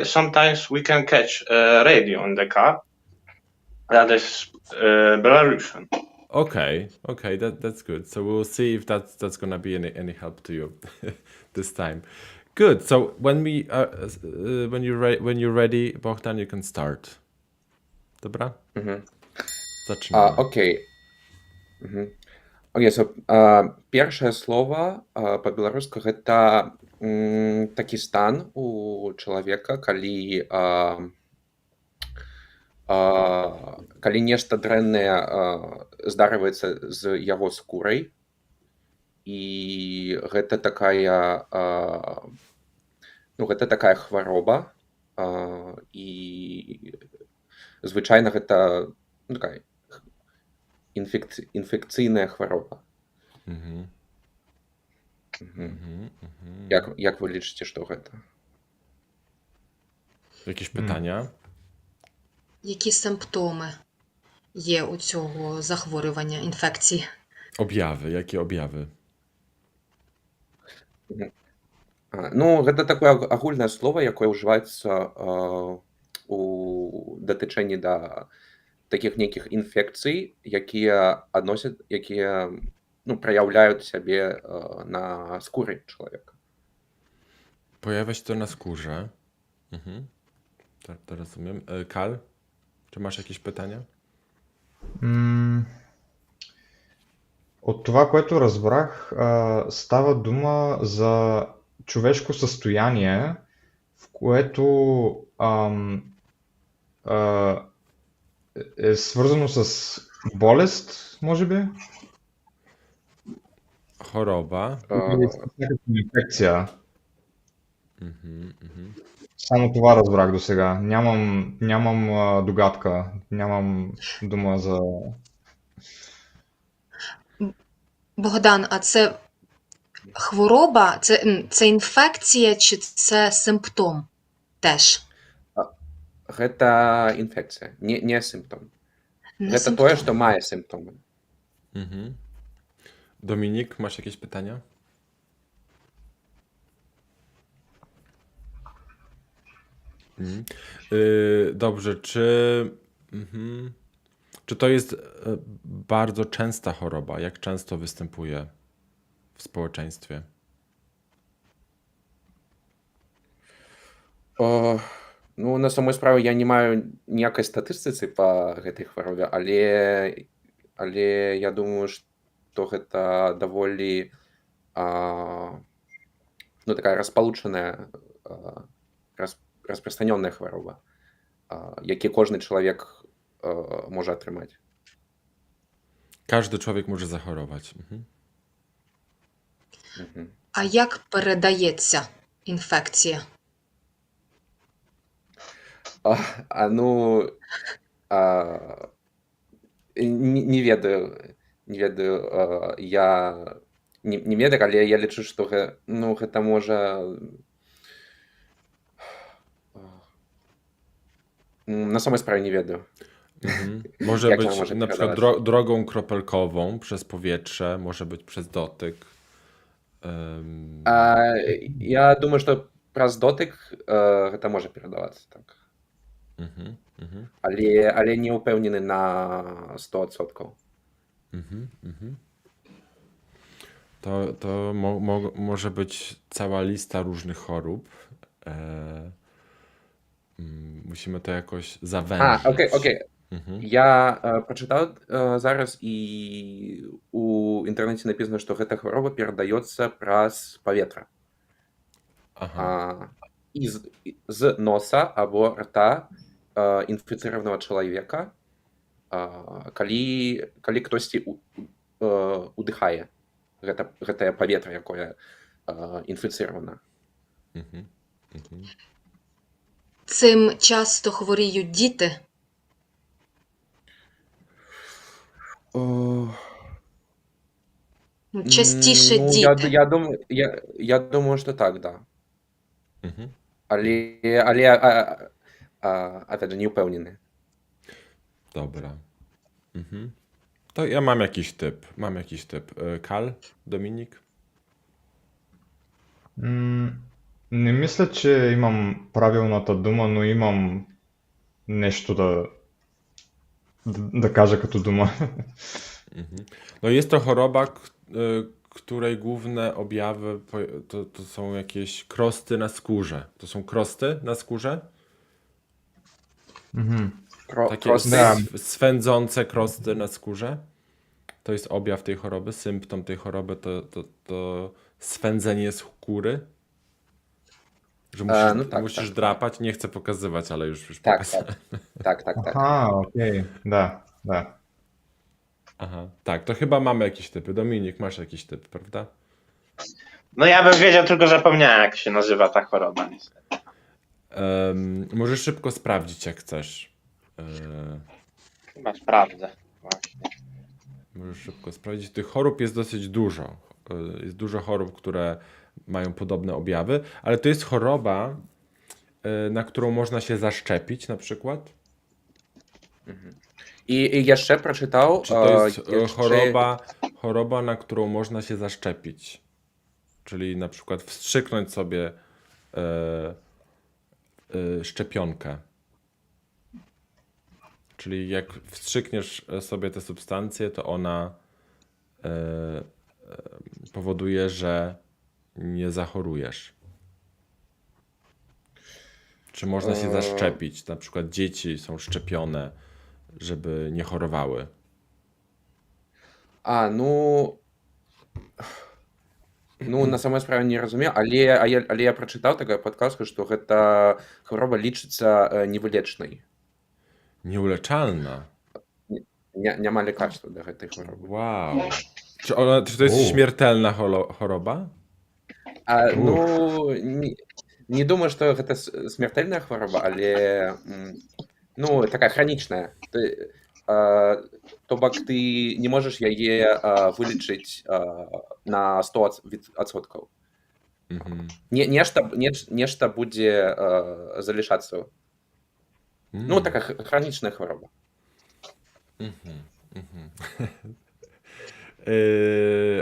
sometimes we can catch radio in the car. That is Belarusian. Okay, that's good. So we'll see if that's gonna be any help to you this time. Good. So when you're ready, Bogdan, you can start. Dobra? Zaczynamy. Окей. Окей, so першае слово па-беларуску гэта такі стан у чалавека, калі нешта дрэннае здарваецца з яго скурай, і гэта такая хвароба, і звычайна гэта такая інфекцыйная хвароба. Як ви лічыце, што гэта? Якісь питання? Які симптоми є у цього захворювання, інфекції? Об'яви. Які об'яви? Ну, гэта такое агульнае слово, якое ўжываецца у датычэнні да такіх нейкіх інфекцый, якія праяўляюць сябе на скуры чалавека. Pojawia się to na skórze. To rozumiem. Kal, czy masz jakieś pytania? От това, което разбрах, става дума за човешко състояние, в което е свързано с болест, може би? Choroba. Инфекция. Само това разбрах до сега. Нямам догадка, нямам дума за... Богдан, а це хвороба, це інфекція чи це симптом теж? Гэта інфекцыя, не сімптом. Не Гэта симптом. тое, што мае сімптомы. Dominik, masz jakieś pytania? Dobrze, czy to jest bardzo częsta choroba? Jak często występuje w społeczeństwie? Ну, на самой справе я не маю ніякай статыстыцы па гэтай хваробе, але я думаю, што гэта даволі такая распалучаная, распрастанёная хвароба, які кожны чалавек może atrymać. Każdy człowiek może zachorować. А як передається інфекція? Не ведаю, я не медык, але я лічу, што гэта можа na samej sprawie nie wiem. Może Jak być ona może na przykład przekazywać? drogą kropelkową przez powietrze, może być przez dotyk. Ja думаю, што праз дотык гэта можа перадавацца так. Але не ўпэўнены на 100%. To może być cała lista różnych chorób. Musimy to jakoś zawężyć. Okej. Я прачытаў зараз і у інтэрнэце напісана, што гэта хвароба перадаецца праз паветра. Aha. І з носа або рта інфіцыраванага чалавека, калі хтосьці удыхае гэтае паветра, якое інфіцыравана. Цим часто хворіють діти? Частіше Ну, діти. я думаю, що так, да. Але опять же, не упевнений. Dobra. To ja mam jakiś typ. Kal, Dominik? Не мисля, че имам правилната дума, но имам нещо да кажа като дума. No jest to choroba, której główne objawy to są jakieś krosty na skórze. To są krosty na skórze? Takie swędzące krosty na skórze. To jest objaw tej choroby, symptom tej choroby to swędzenie skóry. Że musisz drapać, nie chcę pokazywać, ale już pokazałem. Tak. Aha, okej, da. Aha, tak, to chyba mamy jakieś typy. Dominik, masz jakiś typ, prawda? No ja bym wiedział, tylko zapomniałem, jak się nazywa ta choroba. Możesz szybko sprawdzić, jak chcesz. Chyba sprawdzę. Właśnie. Możesz szybko sprawdzić. Tych chorób jest dosyć dużo. Jest dużo chorób, które mają podobne objawy, ale to jest choroba, na którą można się zaszczepić na przykład. I jeszcze przeczytał... Czy to jest choroba, na którą można się zaszczepić? Czyli na przykład wstrzyknąć sobie szczepionkę. Czyli jak wstrzykniesz sobie tę substancję, to ona powoduje, że nie zachorujesz. Czy można się zaszczepić? Na przykład dzieci są szczepione, żeby nie chorowały. На самой справе не разумею, але я прачытаў такую падказку, што гэта хвароба лічыцца невылечнай. Nieuleczalna. Няма лекарства для гэтай хваробы. Wow. Czy to jest śmiertelna choroba? Не думаю, што гэта смертельная хвароба, але такая хранічная. То бок ты не можаш яе вылечыць на 100%. Нешта будзе залішацца. Такая хранічная хвароба.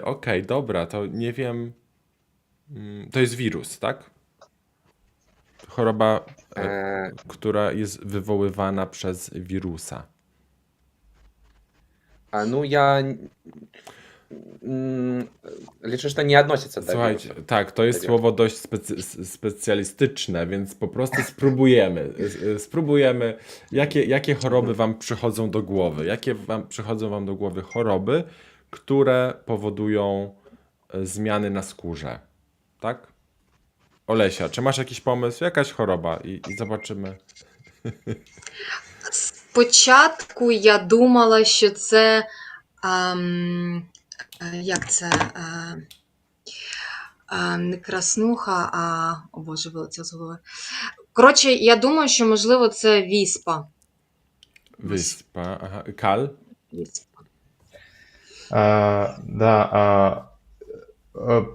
Okej, dobra, to nie wiem. To jest wirus, tak? Choroba, która jest wywoływana przez wirusa. Ja liczę, że to nie odnosi się do Słuchajcie, tak, to jest słowo dość specjalistyczne, więc po prostu spróbujemy, jakie choroby wam przychodzą do głowy, przychodzą wam do głowy choroby, które powodują zmiany na skórze, tak? Olesia, czy masz jakiś pomysł? Jakaś choroba i zobaczymy. Спочатку я думала, що це як це? Не краснуха, о Боже, вилетіло з голови. Коротше, я думаю, що можливо це віспа. Wyspa, aha. Kal? Віспа.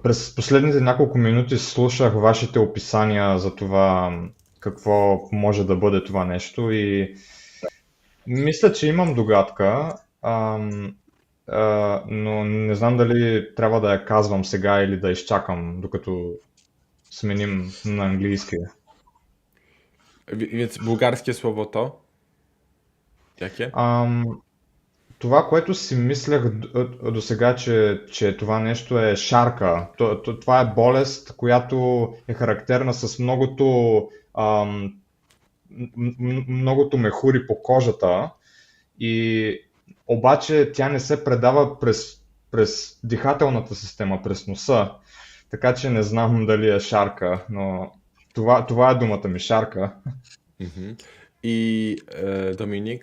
През последните няколко минути слушах вашите описания за това какво може да бъде това нещо и мисля, че имам догадка, но не знам дали трябва да я казвам сега или да изчакам, докато сменим на английски. Więc bułgarskie słowo to? Jakie? Това, което си мислех до сега, че това нещо е шарка. Това е болест, която е характерна с многото мехури по кожата И обаче тя не се предава през дихателната система, през носа. Така че не знам дали е шарка, но това е думата ми, шарка. I Dominik?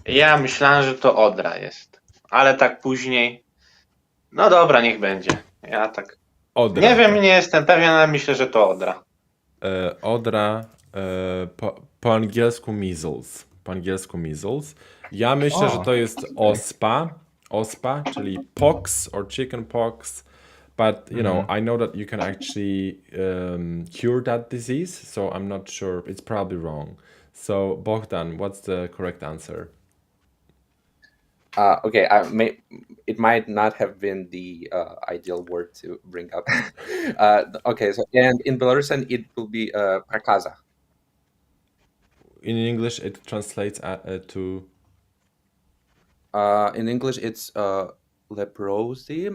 Ja myślałem, że to Odra jest, ale tak później. No dobra, niech będzie. Ja tak. Odra. Nie wiem, nie jestem pewien, ale myślę, że to Odra. Odra, po angielsku measles. Po angielsku measles. Ja myślę, że to jest ospa, czyli pox or chicken pox. But you know, I know that you can actually cure that disease, so I'm not sure. It's probably wrong. So Bogdan, what's the correct answer? Okay, it might not have been the ideal word to bring up. Okay, so and in Belarusian it will be prakaza. In English, it translates to. In English, it's leprosy.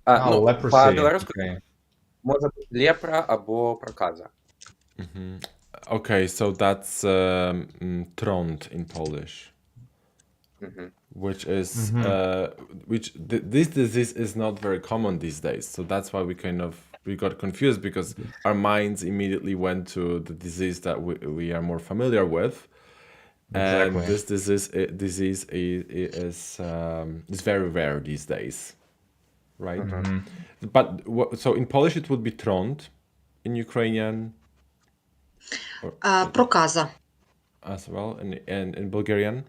No, leprosy. По-беларуску Okay. може бути лепра або проказа. Okay, so that's trąd in Polish, which is this disease is not very common these days. So that's why we got confused because our minds immediately went to the disease that we are more familiar with, and Exactly. this disease is very rare these days, right? But so in Polish it would be trąd, in Ukrainian Проказа. as well, and in Bulgarian.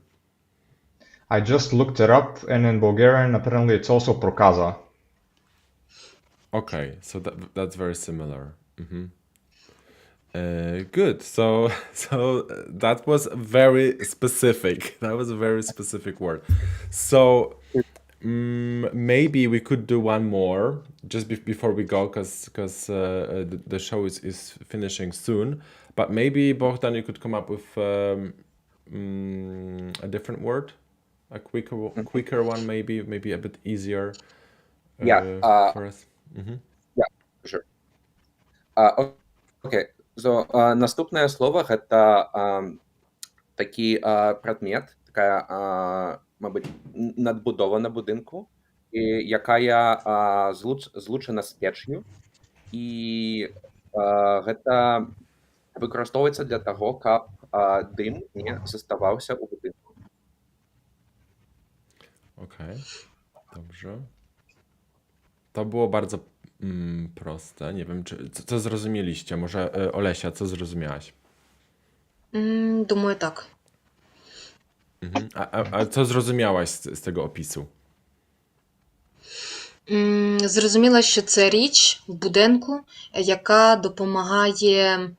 I just looked it up, and in Bulgarian, apparently it's also prokaza. Okay, so that's very similar. Good. So that was very specific. That was a very specific word. So maybe we could do one more just before we go, because the show is finishing soon. But maybe Bogdan, you could come up with a different word, a quicker one, maybe a bit easier. For us. Sure. Okay. So, наступне слово – гэта такі прадмет, такая, мабыць, надбудова на будынку, якая злучана з печню, і гэта выкарыстоўваецца для таго, каб дым не заставаўся ў будынку. Okej, dobrze. To było bardzo proste. Nie wiem, co zrozumieliście. Może Olesia, co zrozumiałaś? Думаю, так. A co zrozumiałaś z tego opisu? Зрозуміла, що це річ в будинку, яка допомагає,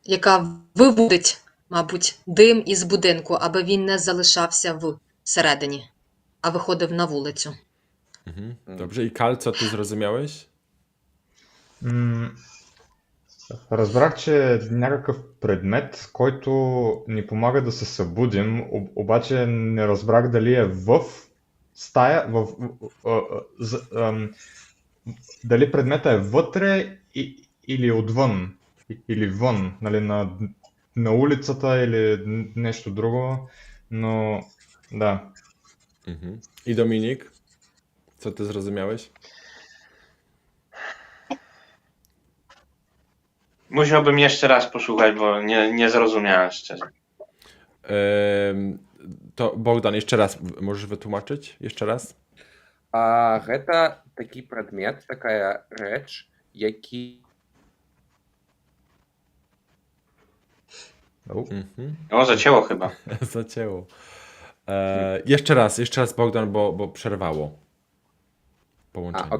яка виводить, мабуть, дим із будинку, аби він не залишався всередині, а виходив на вулицю. Dobrze. I Kal, co ty zrozumiałeś? Разбрах, че е някакъв предмет, който ни помага да се събудим, обаче не разбрах дали е в стая, дали предмета е вътре или отвън, или вън, нали, на улицата или нещо друго, но да. I Dominik, co ty zrozumiałeś? Musiałbym jeszcze raz posłuchać, bo nie zrozumiałem szczerze. To Bogdan, jeszcze raz możesz wytłumaczyć? Jeszcze raz? Гэта такі прадмет, такая рэч, які... O, zacięło chyba. Zacięło. Jeszcze raz Bogdan, bo przerwało połączenie.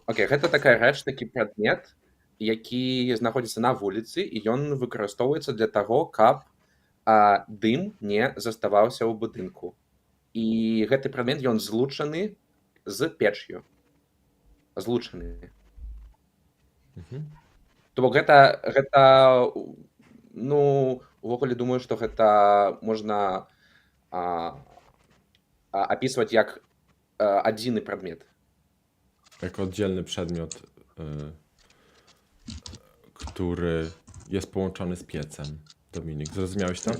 Окей, гэта такая рэч, такі прадмет, які знаходзіцца на вуліцы, і ён выкарыстоўваецца для таго, каб дым не заставаўся ў будынку. І гэты прадмет, ён злучаны з печ'ю. Злучаны. То бок гэта, ну, увогуле думаю, што гэта можна описывать як адзіны прадмет. Jako oddzielny przedmiot, który jest połączony z piecem. Dominik, zrozumiałeś to?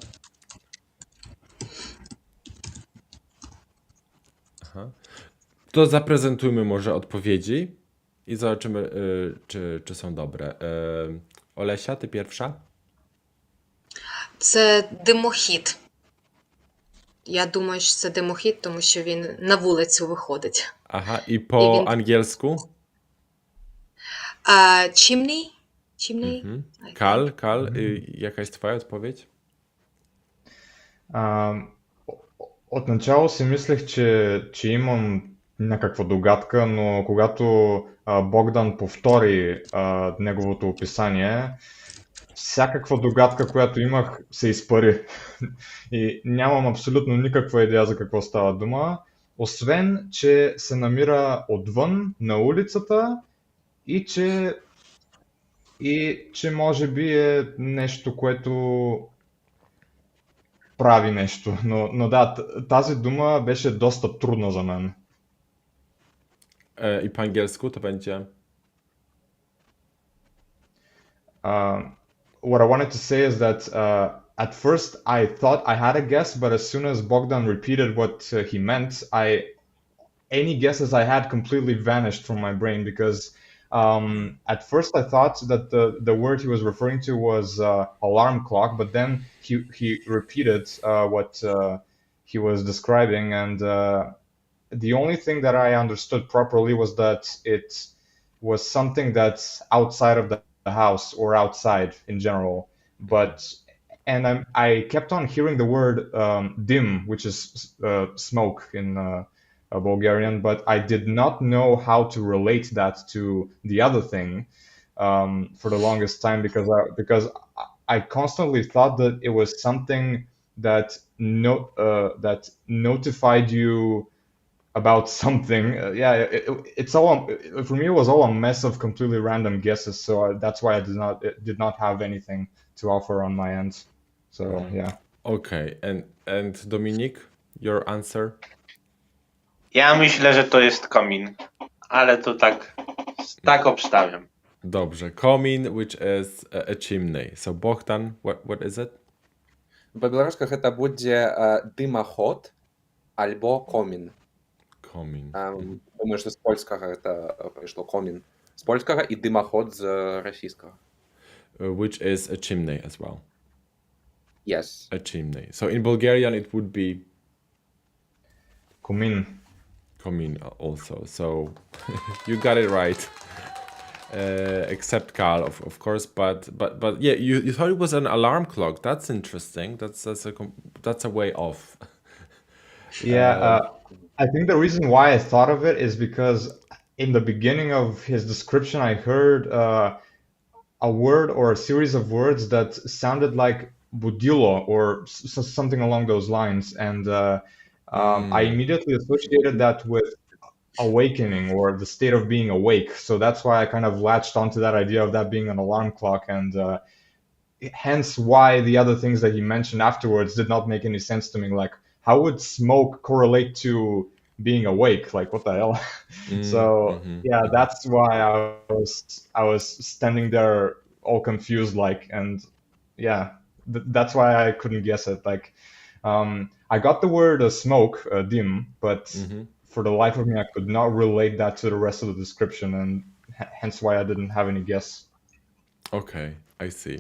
To zaprezentujmy może odpowiedzi i zobaczymy, czy są dobre. Olesia, ty pierwsza? Це димохід. Я думаю, що це димохід, тому що він на вулицю виходить. Aha, i po він- angielsku? Chimney? Chimney? I think. Kal, jaka jest twoja odpowiedź? Отначало си мислех, че имам някаква догадка, но когато Богдан повтори неговото описание, всякаква догадка, която имах, се изпари. И нямам абсолютно никаква идея за какво става дума, освен, че се намира отвън, на улицата и че може би е нещо, което прави нещо. Но да, тази дума беше доста трудна за мен. I po angielsku to będzie... What I wanted to say is that at first I thought I had a guess, but as soon as Bogdan repeated what he meant, any guesses I had completely vanished from my brain because at first I thought that the word he was referring to was alarm clock, but then he repeated what he was describing, and the only thing that I understood properly was that it was something that's outside of the house or outside in general. I kept on hearing the word dim, which is smoke in Bulgarian, but I did not know how to relate that to the other thing for the longest time because I constantly thought that it was something that that notified you about something. It's all for me. It was all a mess of completely random guesses, so that's why I did not have anything to offer on my end. So yeah. Okay, and Dominik, your answer? Ja myślę, że to jest komin, ale to tak obstawiam. Dobrze, komin, which is a chimney. So Bogdan, what is it? По-беларускага гэта будзе дымаход альбо комін. Komin. Думаю, што з польскага гэта прыйшло комін. З польскага і дымаход з расійскага. Which is a chimney as well. Yes. A chimney. So in Bulgarian it would be Komin. komin also. So you got it right. Except Karl, of course, but yeah, you thought it was an alarm clock. That's interesting. That's a way off. Yeah, I think the reason why I thought of it is because in the beginning of his description, I heard a word or a series of words that sounded like budilo or something along those lines, and I immediately associated that with awakening or the state of being awake. So that's why I kind of latched onto that idea of that being an alarm clock, and hence why the other things that he mentioned afterwards did not make any sense to me. Like, how would smoke correlate to being awake? Like, what the hell? Yeah, that's why I was standing there all confused, like, and yeah, that's why I couldn't guess it. Like, I got the word smoke, dim, but for the life of me, I could not relate that to the rest of the description, and hence why I didn't have any guess. Okay, I see.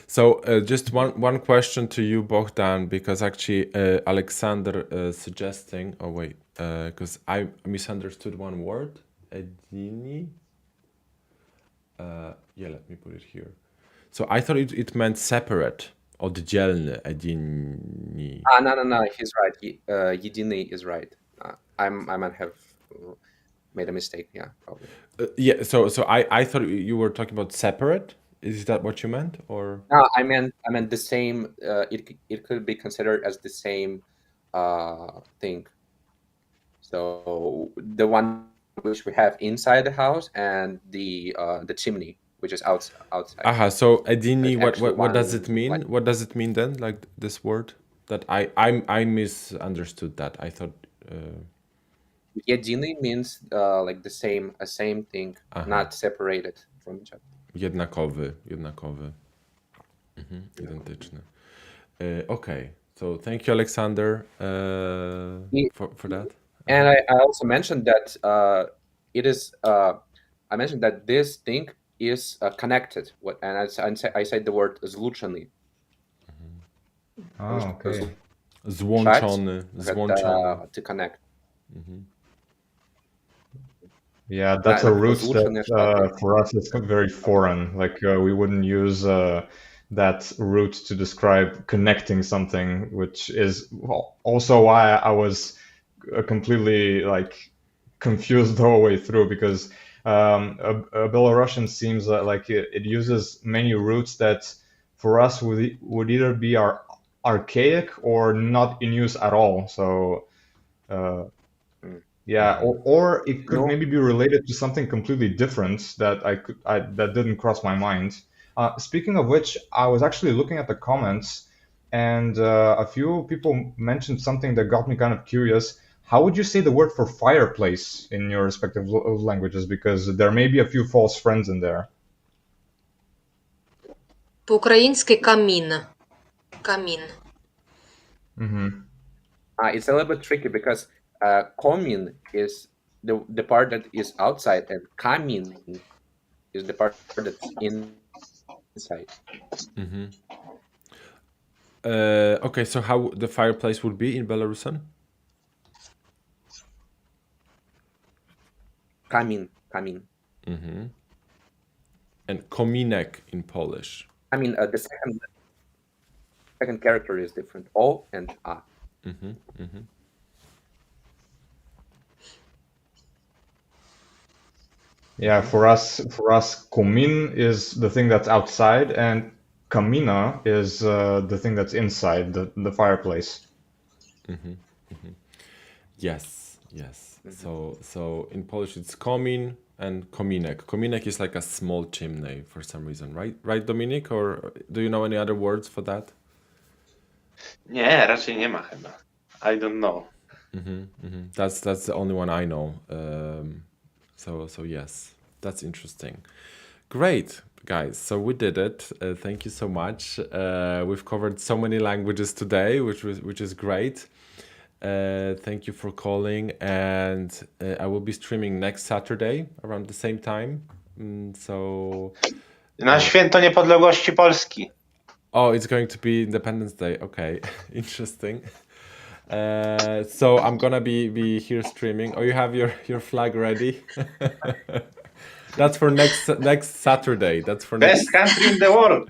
So just one question to you, Bogdan, because actually Alexander suggesting. Oh wait, because I misunderstood one word. Edini. Yeah, let me put it here. So I thought it meant separate. Oddzielny, edini. No, he's right. Единый is right. I might have made a mistake. Yeah, probably. Yeah. So I thought you were talking about separate. Is that what you meant, or? No, I meant the same. It could be considered as the same thing. So the one which we have inside the house and the chimney, which is outside. Aha. So edini. But actually What does one- it mean? one- What does it mean then? Like this word that I misunderstood that. I thought. Единый means like the same thing, not separated from each other. Jednakowy. Identyczny. Okay. So thank you, Alexander, for that. And I also mentioned that it is. I mentioned that this thing is connected. And I said the word zlučený. Oh, okay. Złączony, That, złączony. to connect. Yeah, that's a Like root zlučené that štáty. for us is very foreign. Like we wouldn't use that root to describe connecting something, which is also why I was completely like confused the whole way through because a Belarusian seems like it uses many roots that for us would either be archaic or not in use at all. So yeah, or it could No. maybe be related to something completely different that that didn't cross my mind. Speaking of which, I was actually looking at the comments, and a few people mentioned something that got me kind of curious. How would you say the word for fireplace in your respective languages? Because there may be a few false friends in there. По-українськи камін. Камін. It's a little bit tricky because komin is the part that is outside, and kamin is the part that's inside. Okay, so how the fireplace would be in Belarusian? Kamin. And kominek in Polish. I mean, the second character is different. O and A. Yeah, for us, komin is the thing that's outside, and kamina is the thing that's inside the fireplace. Yes. So in Polish it's komin and kominek. Kominek is like a small chimney for some reason, right? Right, Dominik? Or do you know any other words for that? Nie, raczej nie ma chyba. I don't know. That's the only one I know. So yes, that's interesting. Great, guys. So we did it. Thank you so much. We've covered so many languages today, which is great. Thank you for calling, and I will be streaming next Saturday around the same time. So Na święto niepodległości Polski. oh, it's going to be Independence Day. Okay, interesting. So I'm gonna be here streaming. Oh, you have your flag ready? That's for next Saturday. That's for Best country in the world.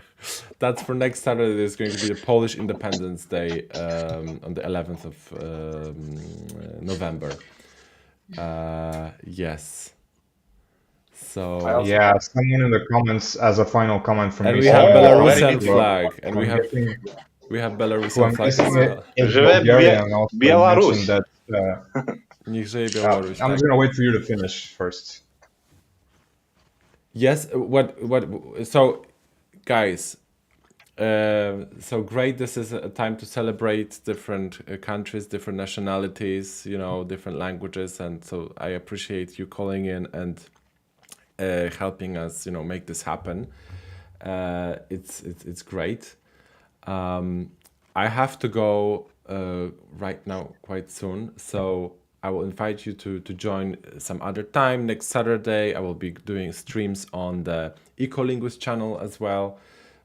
That's for next Saturday. There's going to be the Polish Independence Day on the 11th of November. Yes. So Yeah, someone in the comments as a final comment from and me. we have very Belarusian good. flag, and we have Belarusian flag as well. Bulgarian also Belarus. mentioned that. Niech żyje Białoruś. I'm just gonna wait for you to finish first. Yes. What? So, guys. So great. This is a time to celebrate different countries, different nationalities, different languages, and so I appreciate you calling in and helping us, make this happen. It's great. I have to go right now quite soon, so I will invite you to join some other time. Next Saturday, I will be doing streams on the Ecolinguist channel as well,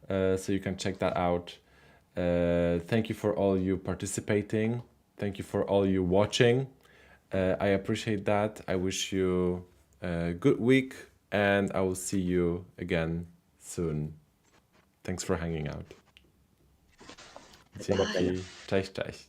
so you can check that out. Thank you for all you participating. Thank you for all you watching. I appreciate that. I wish you a good week, and I will see you again soon. Thanks for hanging out. Dzięki. Cześć.